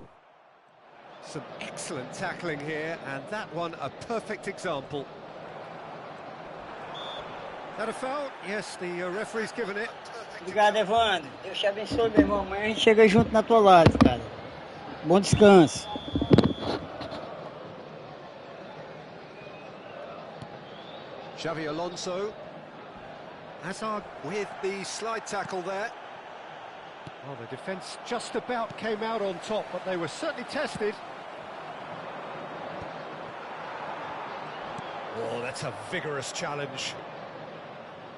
Some excellent tackling here, and that one a perfect example. That a foul? Yes, the referee's given it. Obrigado, Evandro. Deus te abençoe, meu irmão. Amanhã a gente chega junto na tua live, cara. Bom descanso. Xabi Alonso. Hazard with the slide tackle there. Well, the defence just about came out on top, but they were certainly tested. Oh, that's a vigorous challenge.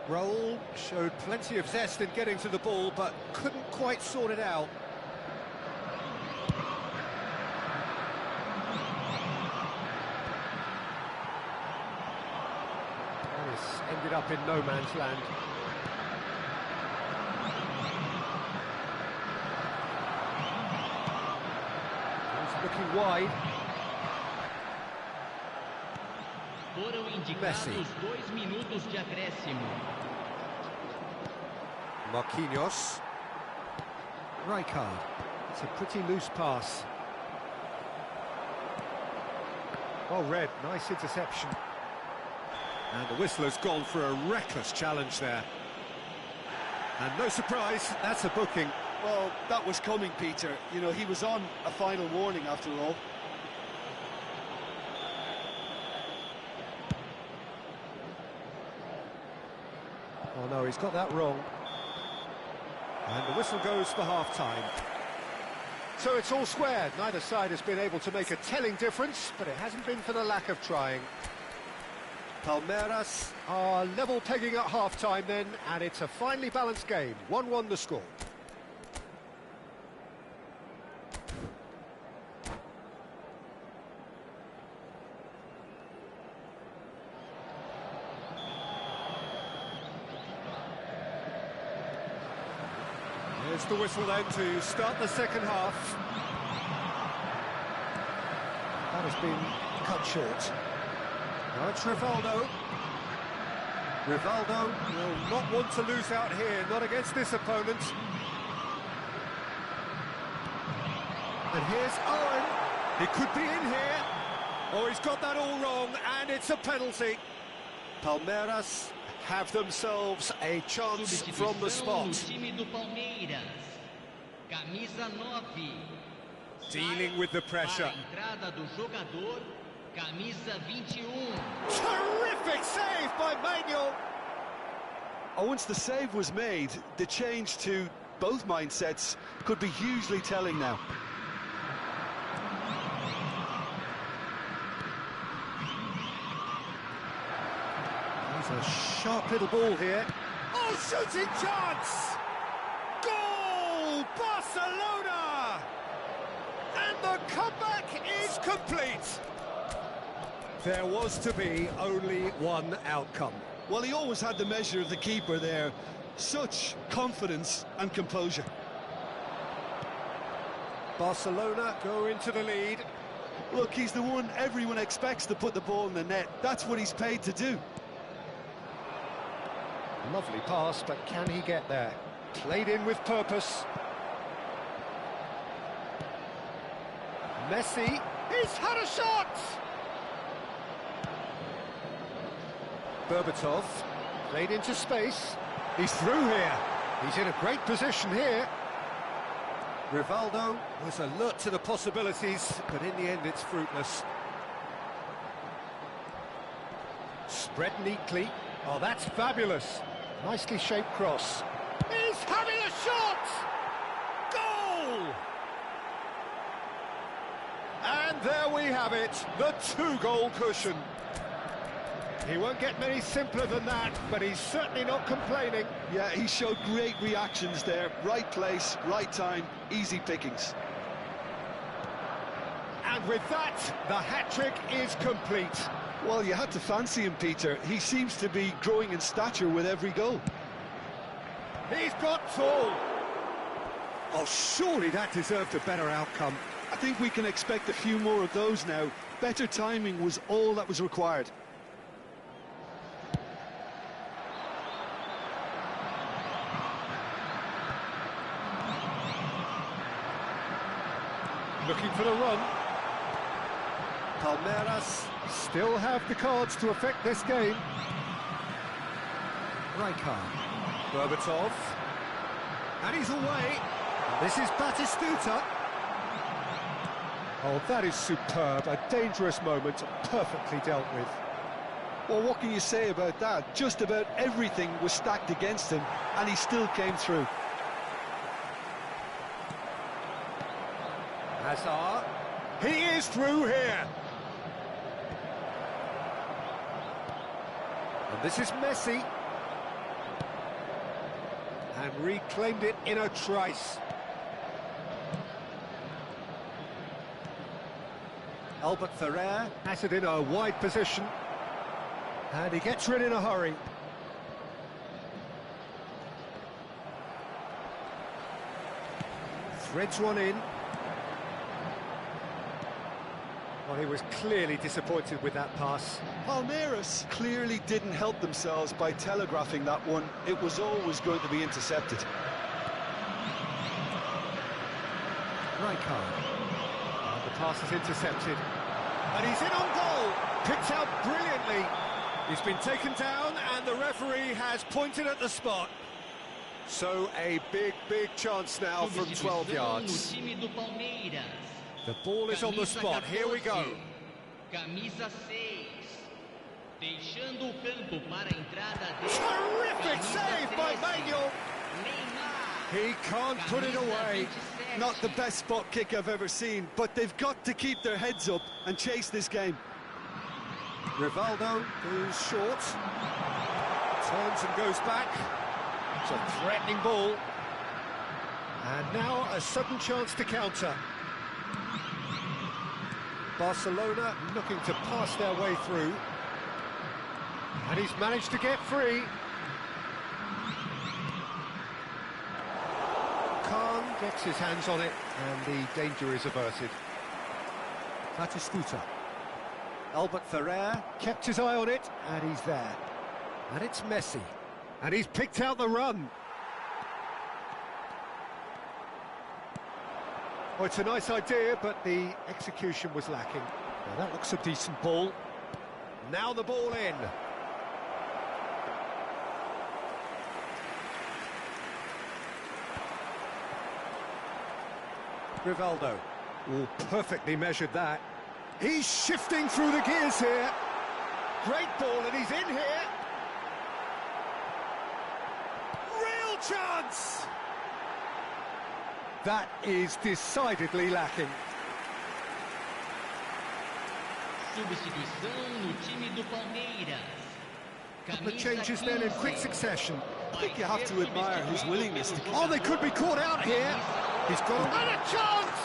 Raul showed plenty of zest in getting to the ball, but couldn't quite sort it out. This ended up in no man's land. He's looking wide. Foram indicados 2 minutos de acréscimo. Marquinhos. Rijkaard. It's a pretty loose pass. Well read, nice interception. And the whistler's gone for a reckless challenge there. And no surprise, that's a booking. Well, that was coming, Peter. You know, he was on a final warning after all. he's got that wrong. And the whistle goes for half-time. So it's all square. Neither side has been able to make a telling difference, but it hasn't been for the lack of trying. Palmeiras are level pegging at half-time then, and it's a finely balanced game. 1-1 the score. There's the whistle then to start the second half. That has been cut short. Now it's Rivaldo. Rivaldo will not want to lose out here, not against this opponent. And here's Owen. He could be in here. Oh, he's got that all wrong, and it's a penalty. Palmeiras have themselves a chance from the spot. Dealing with the pressure. Terrific save by Manuel. Oh, once the save was made, the change to both mindsets could be hugely telling now. There's a sharp little ball here. Oh, shooting chance! Goal! Barcelona! And the comeback is complete. There was to be only one outcome. Well, he always had the measure of the keeper there. Such confidence and composure. Barcelona go into the lead. Look, he's the one everyone expects to put the ball in the net. That's what he's paid to do. Lovely pass, but can he get there? Played in with purpose. Messi, he's had a shot! Berbatov, played into space. He's through here. He's in a great position here. Rivaldo was alert to the possibilities, but in the end it's fruitless. Spread neatly. Oh, that's fabulous. Nicely shaped cross. He's having a shot! Goal! And there we have it, the two-goal cushion. He won't get many simpler than that, but he's certainly not complaining. Yeah, he showed great reactions there. Right place, right time, easy pickings. And with that, the hat-trick is complete. Well, you had to fancy him, Peter. He seems to be growing in stature with every goal. He's got tall. Oh, surely that deserved a better outcome. I think we can expect a few more of those now. Better timing was all that was required. Looking for the run. Palmeiras still have the cards to affect this game. Rijkaard. Berbatov. And he's away. This is Batistuta. Oh, that is superb. A dangerous moment, perfectly dealt with. Well, what can you say about that? Just about everything was stacked against him, and he still came through. Hazard. He is through here. And this is Messi. And reclaimed it in a trice. Albert Ferrer has it in a wide position. And he gets rid in a hurry. Threads one in. Well, he was clearly disappointed with that pass. Palmeiras clearly didn't help themselves by telegraphing that one. It was always going to be intercepted. Rijkaard. And the pass is intercepted. And he's in on goal. Picked out brilliantly. He's been taken down and the referee has pointed at the spot. So a big, big chance now from 12 yards. The ball is on the spot. Here we go. Deixando o campo para a entrada dele. Terrific save by Manuel. Neymar. He can't put it away. Not the best spot kick I've ever seen, but they've got to keep their heads up and chase this game. Rivaldo goes short. Turns and goes back. It's a threatening ball. And now a sudden chance to counter. Barcelona looking to pass their way through. And he's managed to get free. Khan gets his hands on it, and the danger is averted. Batistuta. Albert Ferrer kept his eye on it, and he's there. And it's Messi. And he's picked out the run. Oh, it's a nice idea, but the execution was lacking. Now that looks a decent ball. Now the ball in. Rivaldo. Oh, perfectly measured that. He's shifting through the gears here. Great ball, and he's in here. Real chance! That is decidedly lacking. Substituição no time do Palmeiras. Couple of changes then in quick succession. I think you have to admire his willingness to keep... Oh, they could be caught out here. He's got a chance!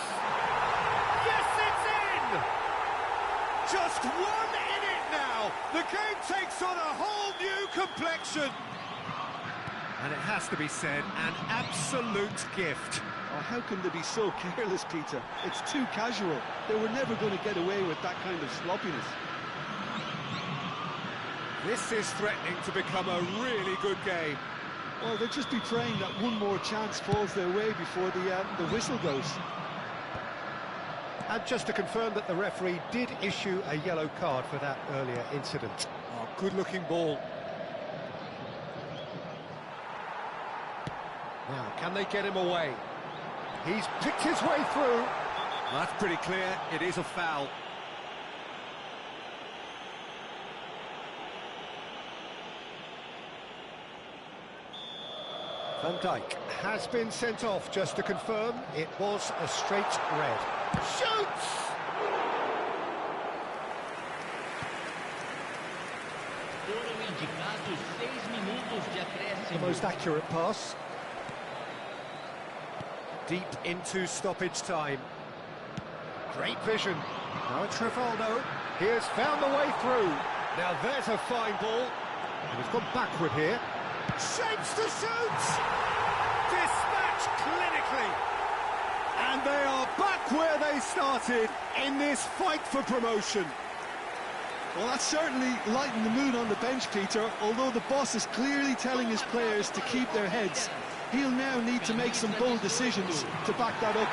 Yes, it's in! Just one in it now. The game takes on a whole new complexion. And it has to be said, an absolute gift. Oh, how can they be so careless, Peter? It's too casual. They were never going to get away with that kind of sloppiness. This is threatening to become a really good game. Well, they'll just be praying that one more chance falls their way before the whistle goes. And just to confirm that the referee did issue a yellow card for that earlier incident. Oh, good-looking ball. Now, can they get him away? He's picked his way through. That's pretty clear. It is a foul. Van Dijk has been sent off, just to confirm. It was a straight red. Shoots! Foram indicados 6 minutos de The acréscimo. most accurate pass. Deep into stoppage time. Great vision. Now it's Rivaldo. He has found the way through. Now there's a fine ball. And he's gone backward here. Shapes to shoot! Dispatched clinically. And they are back where they started in this fight for promotion. Well, that's certainly lightened the mood on the bench, Peter, although the boss is clearly telling his players to keep their heads. He'll now need to make some bold decisions to back that up.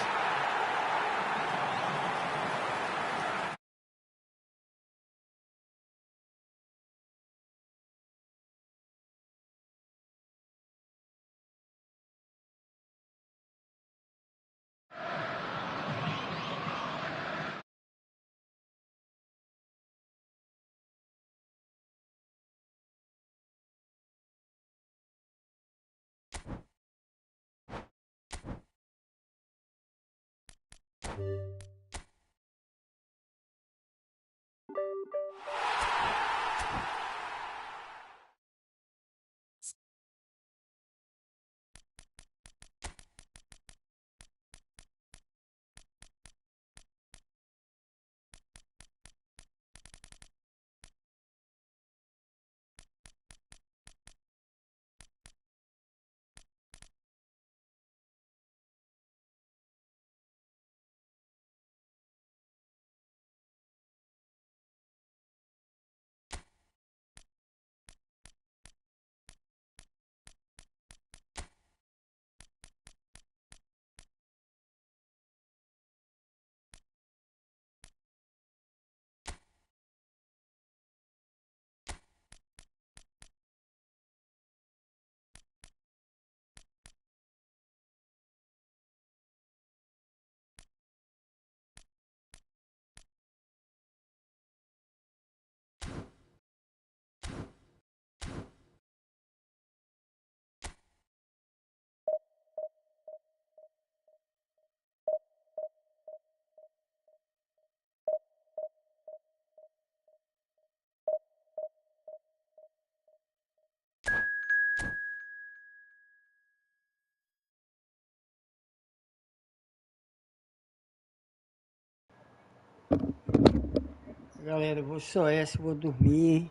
Galera, eu vou só essa, vou dormir.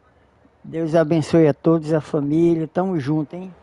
Deus abençoe a todos, a família. Tamo junto, hein?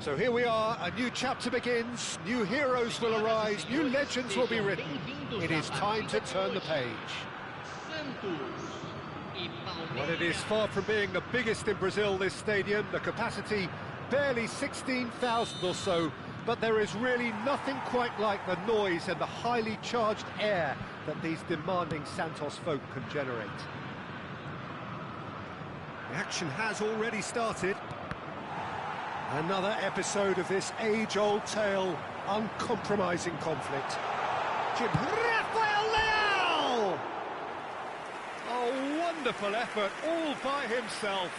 So here we are, a new chapter begins, new heroes will arise, new legends will be written. It is time to turn the page. Well, it is far from being the biggest in Brazil, this stadium, the capacity barely 16,000 or so, but there is really nothing quite like the noise and the highly charged air that these demanding Santos folk can generate. The action has already started. Another episode of this age-old tale, uncompromising conflict. Rafael Leão! A wonderful effort, all by himself.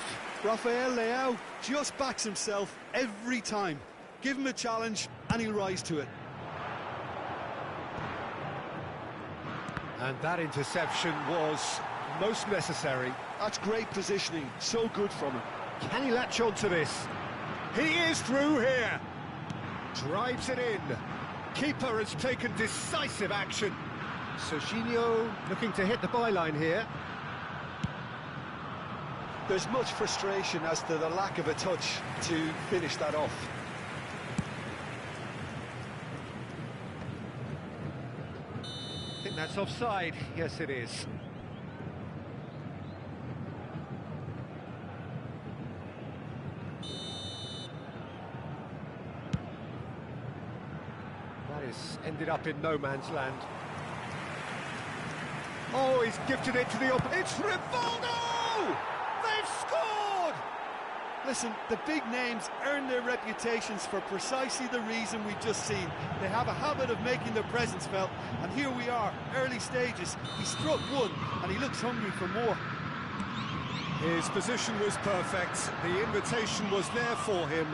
Rafael Leão just backs himself every time. Give him a challenge and he'll rise to it. And that interception was most necessary. That's great positioning, so good from him. Can he latch on to this? He is through here. Drives it in. Keeper has taken decisive action. Serginho looking to hit the byline here. There's much frustration as to the lack of a touch to finish that off. I think that's offside. Yes, it is. Ended up in no man's land. Oh, he's gifted it to the it's Rivaldo! They've scored! Listen, the big names earn their reputations for precisely the reason we've just seen. They have a habit of making their presence felt, and here we are, early stages. He struck one, and he looks hungry for more. His position was perfect, the invitation was there for him,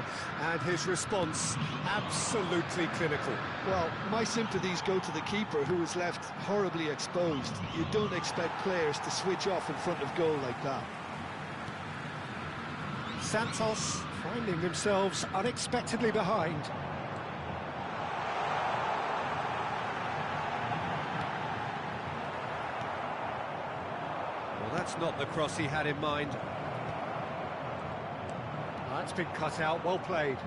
and his response absolutely clinical. Well, my sympathies go to the keeper, who was left horribly exposed. You don't expect players to switch off in front of goal like that. Santos finding themselves unexpectedly behind. That's not the cross he had in mind. That's been cut out, well played.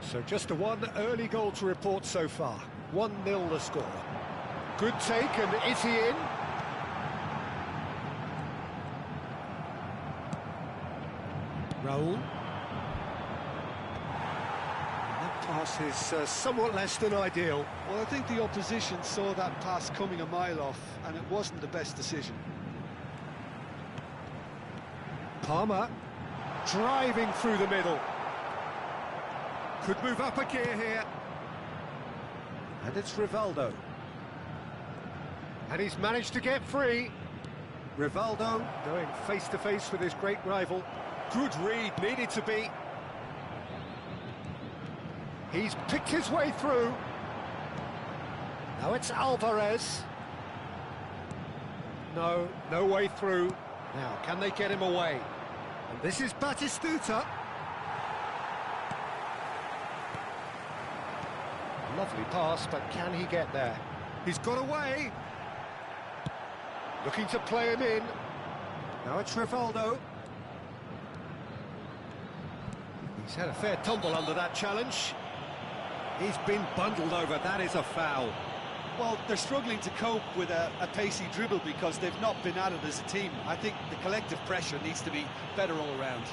So just the one early goal to report so far. 1-0 the score. Good take, and is he in? Raul. Pass is somewhat less than ideal. Well, I think the opposition saw that pass coming a mile off, and it wasn't the best decision. Palmer, driving through the middle. Could move up a gear here. And it's Rivaldo. And he's managed to get free. Rivaldo going face-to-face with his great rival. Good read, needed to be. He's picked his way through. Now it's Alvarez. No way through. Now, can they get him away? And this is Batistuta. Lovely pass, but can he get there? He's got away. Looking to play him in. Now it's Rivaldo. He's had a fair tumble under that challenge. He's been bundled over, that is a foul. Well, they're struggling to cope with a pacey dribble because they've not been at it as a team. I think the collective pressure needs to be better all around.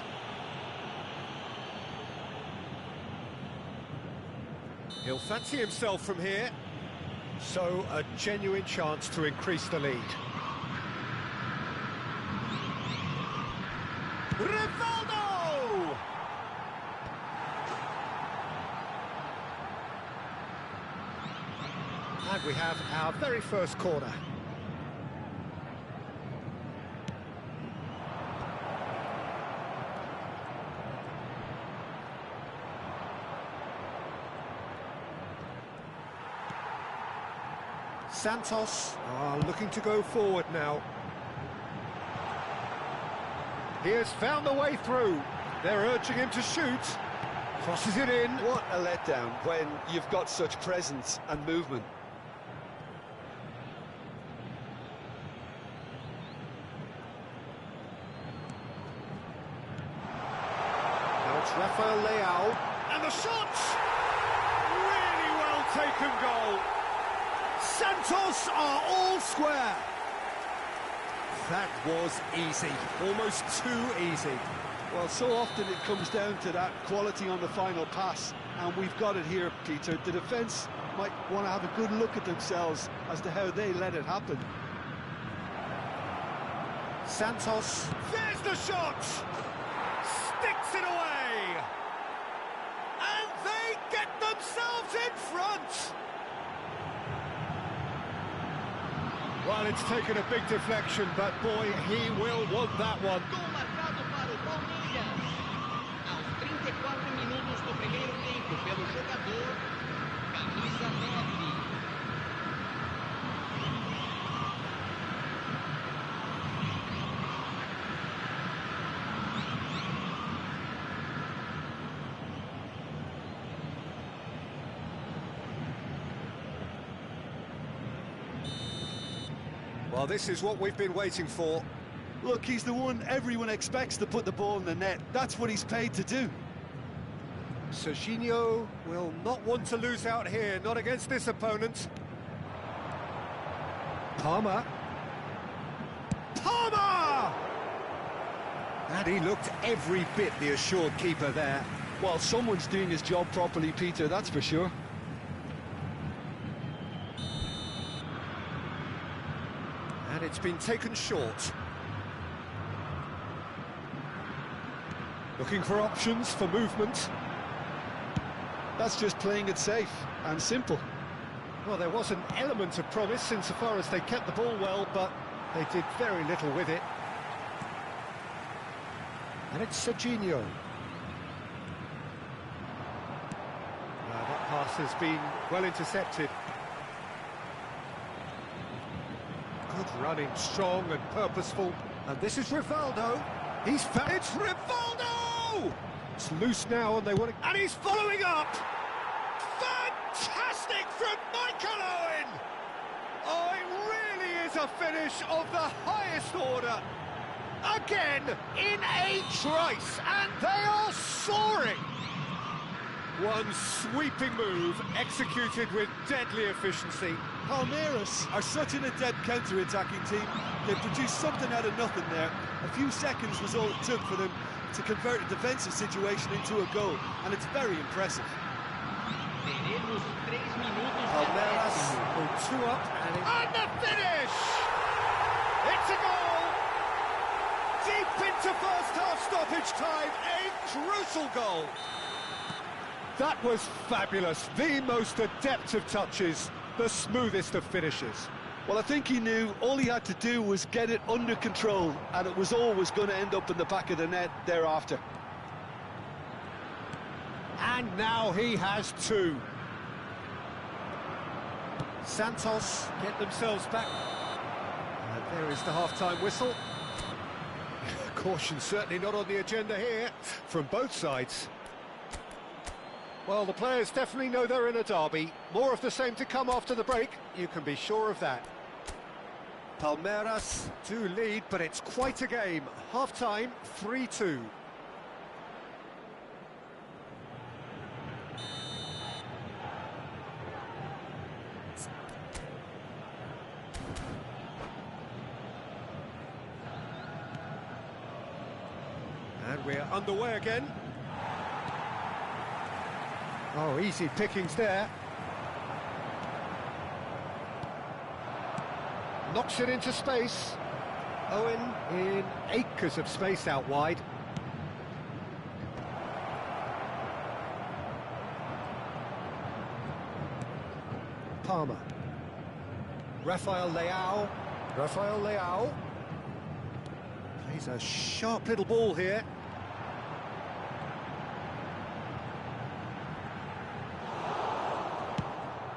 He'll fancy himself from here. So, a genuine chance to increase the lead. Rivaldo! And we have our very first corner. Santos are looking to go forward now. He has found the way through. They're urging him to shoot. Crosses it in. What a letdown when you've got such presence and movement. Now it's Rafael Leao. And the shot! Really well taken goal. Santos are all square. That was easy, almost too easy. Well, so often it comes down to that quality on the final pass, and we've got it here, Peter. The defence might want to have a good look at themselves as to how they let it happen. Santos, there's the shot! Sticks it away! And they get themselves in front! Well, it's taken a big deflection, but boy, he will want that one. Gol marcado para o Palmeiras. Aos 34 minutos do primeiro tempo pelo jogador, camisa 9. Well, this is what we've been waiting for. Look, he's the one everyone expects to put the ball in the net. That's what he's paid to do. Serginho will not want to lose out here, not against this opponent. Palmer. Palmer! And he looked every bit the assured keeper there. Well, someone's doing his job properly, Peter, that's for sure. And it's been taken short. Looking for options for movement. That's just playing it safe and simple. Well, there was an element of promise insofar as they kept the ball well, but they did very little with it. And it's Serginho. Now that pass has been well intercepted. Good running, strong and purposeful. And this is Rivaldo. He's found it's Rivaldo! It's loose now and they want to... And he's following up! Fantastic from Michael Owen! Oh, it really is a finish of the highest order. Again, in a trice, and they are soaring! One sweeping move, executed with deadly efficiency. Palmeiras are such an adept counter-attacking team. They produced something out of nothing there. A few seconds was all it took for them to convert a defensive situation into a goal, and it's very impressive. Teremos 3 minutos de Palmeiras acréscimo. go 2 up, and the finish! It's a goal! Deep into first half stoppage time, a crucial goal! That was fabulous, the most adept of touches, the smoothest of finishes. Well, I think he knew all he had to do was get it under control, and it was always going to end up in the back of the net thereafter. And now he has 2. Santos get themselves back. And there is the half-time whistle. Caution certainly not on the agenda here, from both sides. Well, the players definitely know they're in a derby. More of the same to come after the break, you can be sure of that. Palmeiras do lead, but it's quite a game. Half-time, 3-2. And we're underway again. Oh, easy pickings there. Knocks it into space. Owen in acres of space out wide. Palmer. Rafael Leao. Plays a sharp little ball here.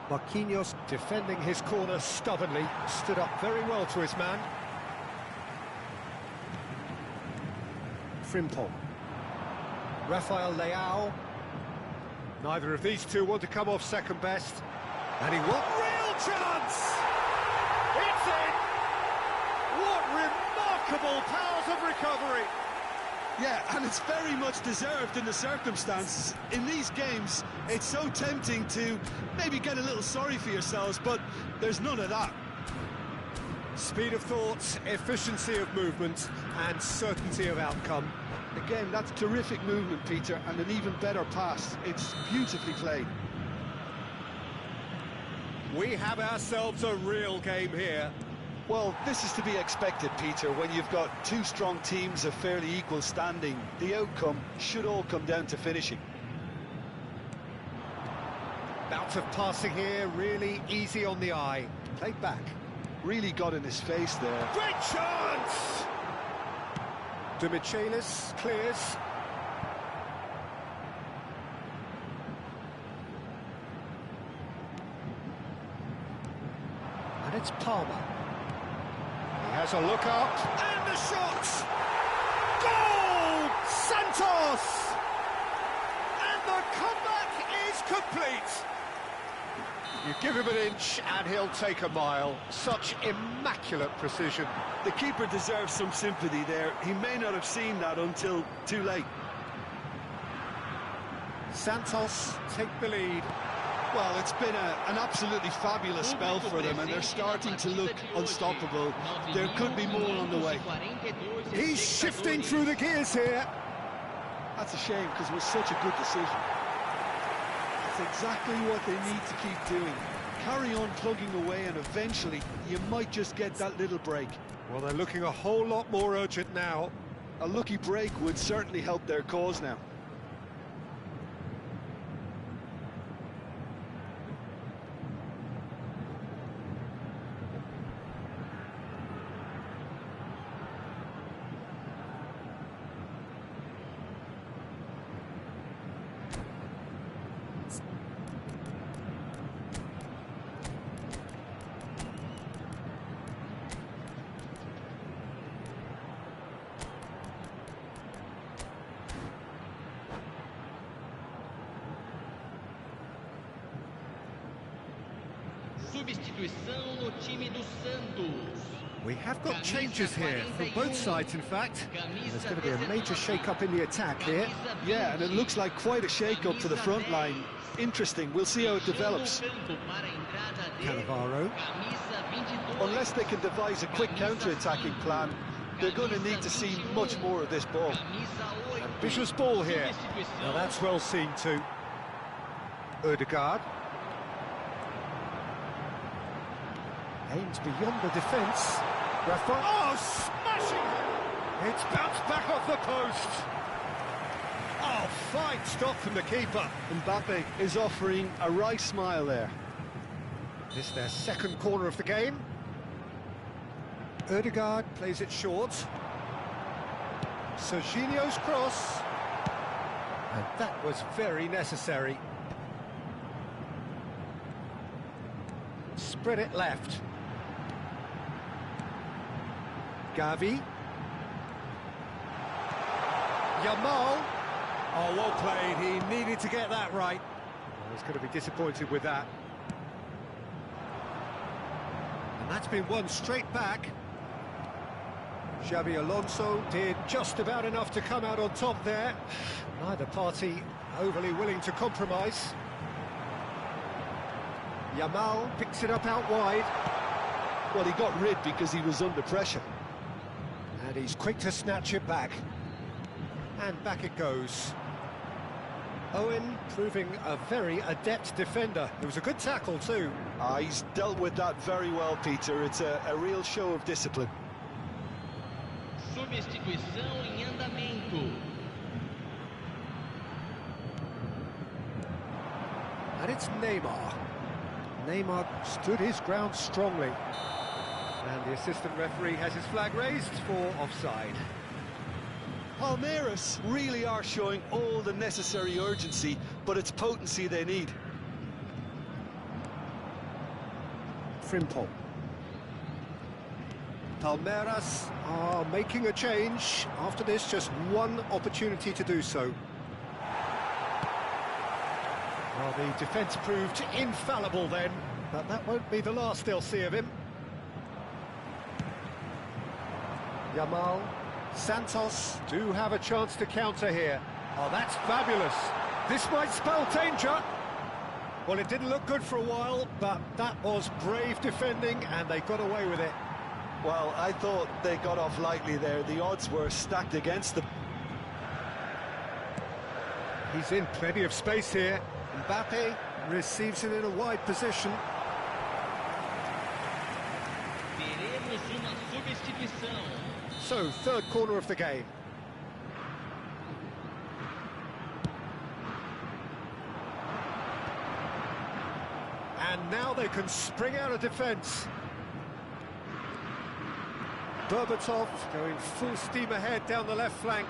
Marquinhos defending his corner stubbornly, stood up very well to his man. Frimpong. Rafael Leao. Neither of these two want to come off second best. And he won. Real chance! It's in! What remarkable powers of recovery! Yeah, and it's very much deserved in the circumstances. In these games, it's so tempting to maybe get a little sorry for yourselves, but there's none of that. Speed of thought, efficiency of movement, and certainty of outcome. Again, that's terrific movement, Peter, and an even better pass. It's beautifully played. We have ourselves a real game here. Well, this is to be expected, Peter, when you've got two strong teams of fairly equal standing. The outcome should all come down to finishing. Bout of passing here, really easy on the eye. Played back. Really got in his face there. Great chance! De Michelis clears. And it's Palmer. He has a look up, and the shot! Goal! Santos! And the comeback is complete. You give him an inch, and he'll take a mile. Such immaculate precision. The keeper deserves some sympathy there. He may not have seen that until too late. Santos take the lead. Well, it's been an absolutely fabulous spell for them, and they're starting to look unstoppable. There could be more on the way. He's shifting through the gears here. That's a shame, because it was such a good decision. That's exactly what they need to keep doing. Carry on plugging away, and eventually you might just get that little break. Well, they're looking a whole lot more urgent now. A lucky break would certainly help their cause now. Substituição no time do Santos. We have got changes here, from both sides in fact. There's going to be a major shake-up in the attack here. Yeah, and it looks like quite a shake-up to the front line. Interesting, we'll see how it develops. Cannavaro. Unless they can devise a quick counter-attacking plan, they're going to need to see much more of this ball. Ambitious ball here. Now that's well seen too. Ødegaard. Aims beyond the defence. Rafa. Oh, smashing! It's bounced back off the post. Oh, fine stop from the keeper. Mbappe is offering a wry smile there. This is their second corner of the game. Ødegaard plays it short. Serginho's cross. And that was very necessary. Spread it left. Gavi. Yamal. Oh, well played. He needed to get that right. He's going to be disappointed with that. And that's been won straight back. Xabi Alonso did just about enough to come out on top there. Neither party overly willing to compromise. Yamal picks it up out wide. Well, he got rid because he was under pressure. And he's quick to snatch it back. And back it goes. Owen proving a very adept defender. It was a good tackle too. He's dealt with that very well, Peter. It's a real show of discipline. Substituição em andamento. And it's Neymar. Neymar stood his ground strongly. And the assistant referee has his flag raised for offside. Palmeiras really are showing all the necessary urgency, but it's potency they need. Frimpong. Palmeiras are making a change. After this, just one opportunity to do so. Well, the defence proved infallible then, but that won't be the last they'll see of him. Yamal. Santos do have a chance to counter here. Oh, that's fabulous. This might spell danger. Well, it didn't look good for a while, but that was brave defending, and they got away with it. Well, I thought they got off lightly there. The odds were stacked against them. He's in plenty of space here. Mbappe receives it in a wide position. Teremos uma substituição. So, third corner of the game. And now they can spring out of defence. Berbatov going full steam ahead down the left flank.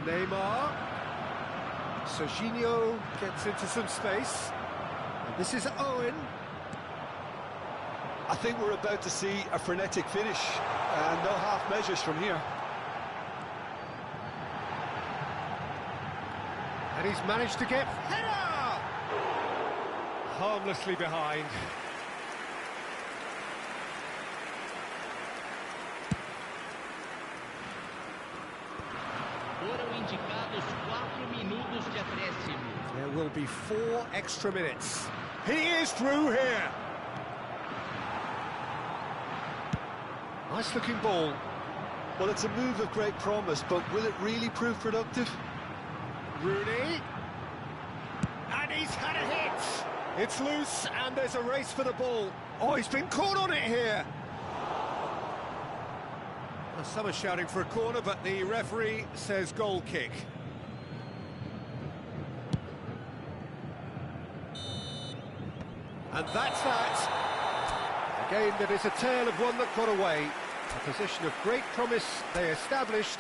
Neymar. Serginho gets into some space. And this is Owen. I think we're about to see a frenetic finish, and no half measures from here. And he's managed to get header! Harmlessly behind. Foram indicados 4 minutos de acréscimo. There will be 4 extra minutes. He is through here. Nice looking ball. Well, it's a move of great promise, but will it really prove productive? Rooney. And he's had a hit. It's loose and there's a race for the ball. Oh, he's been caught on it here. Well, some are shouting for a corner, but the referee says goal kick. And that's that. A game that is a tale of one that got away. A position of great promise they established,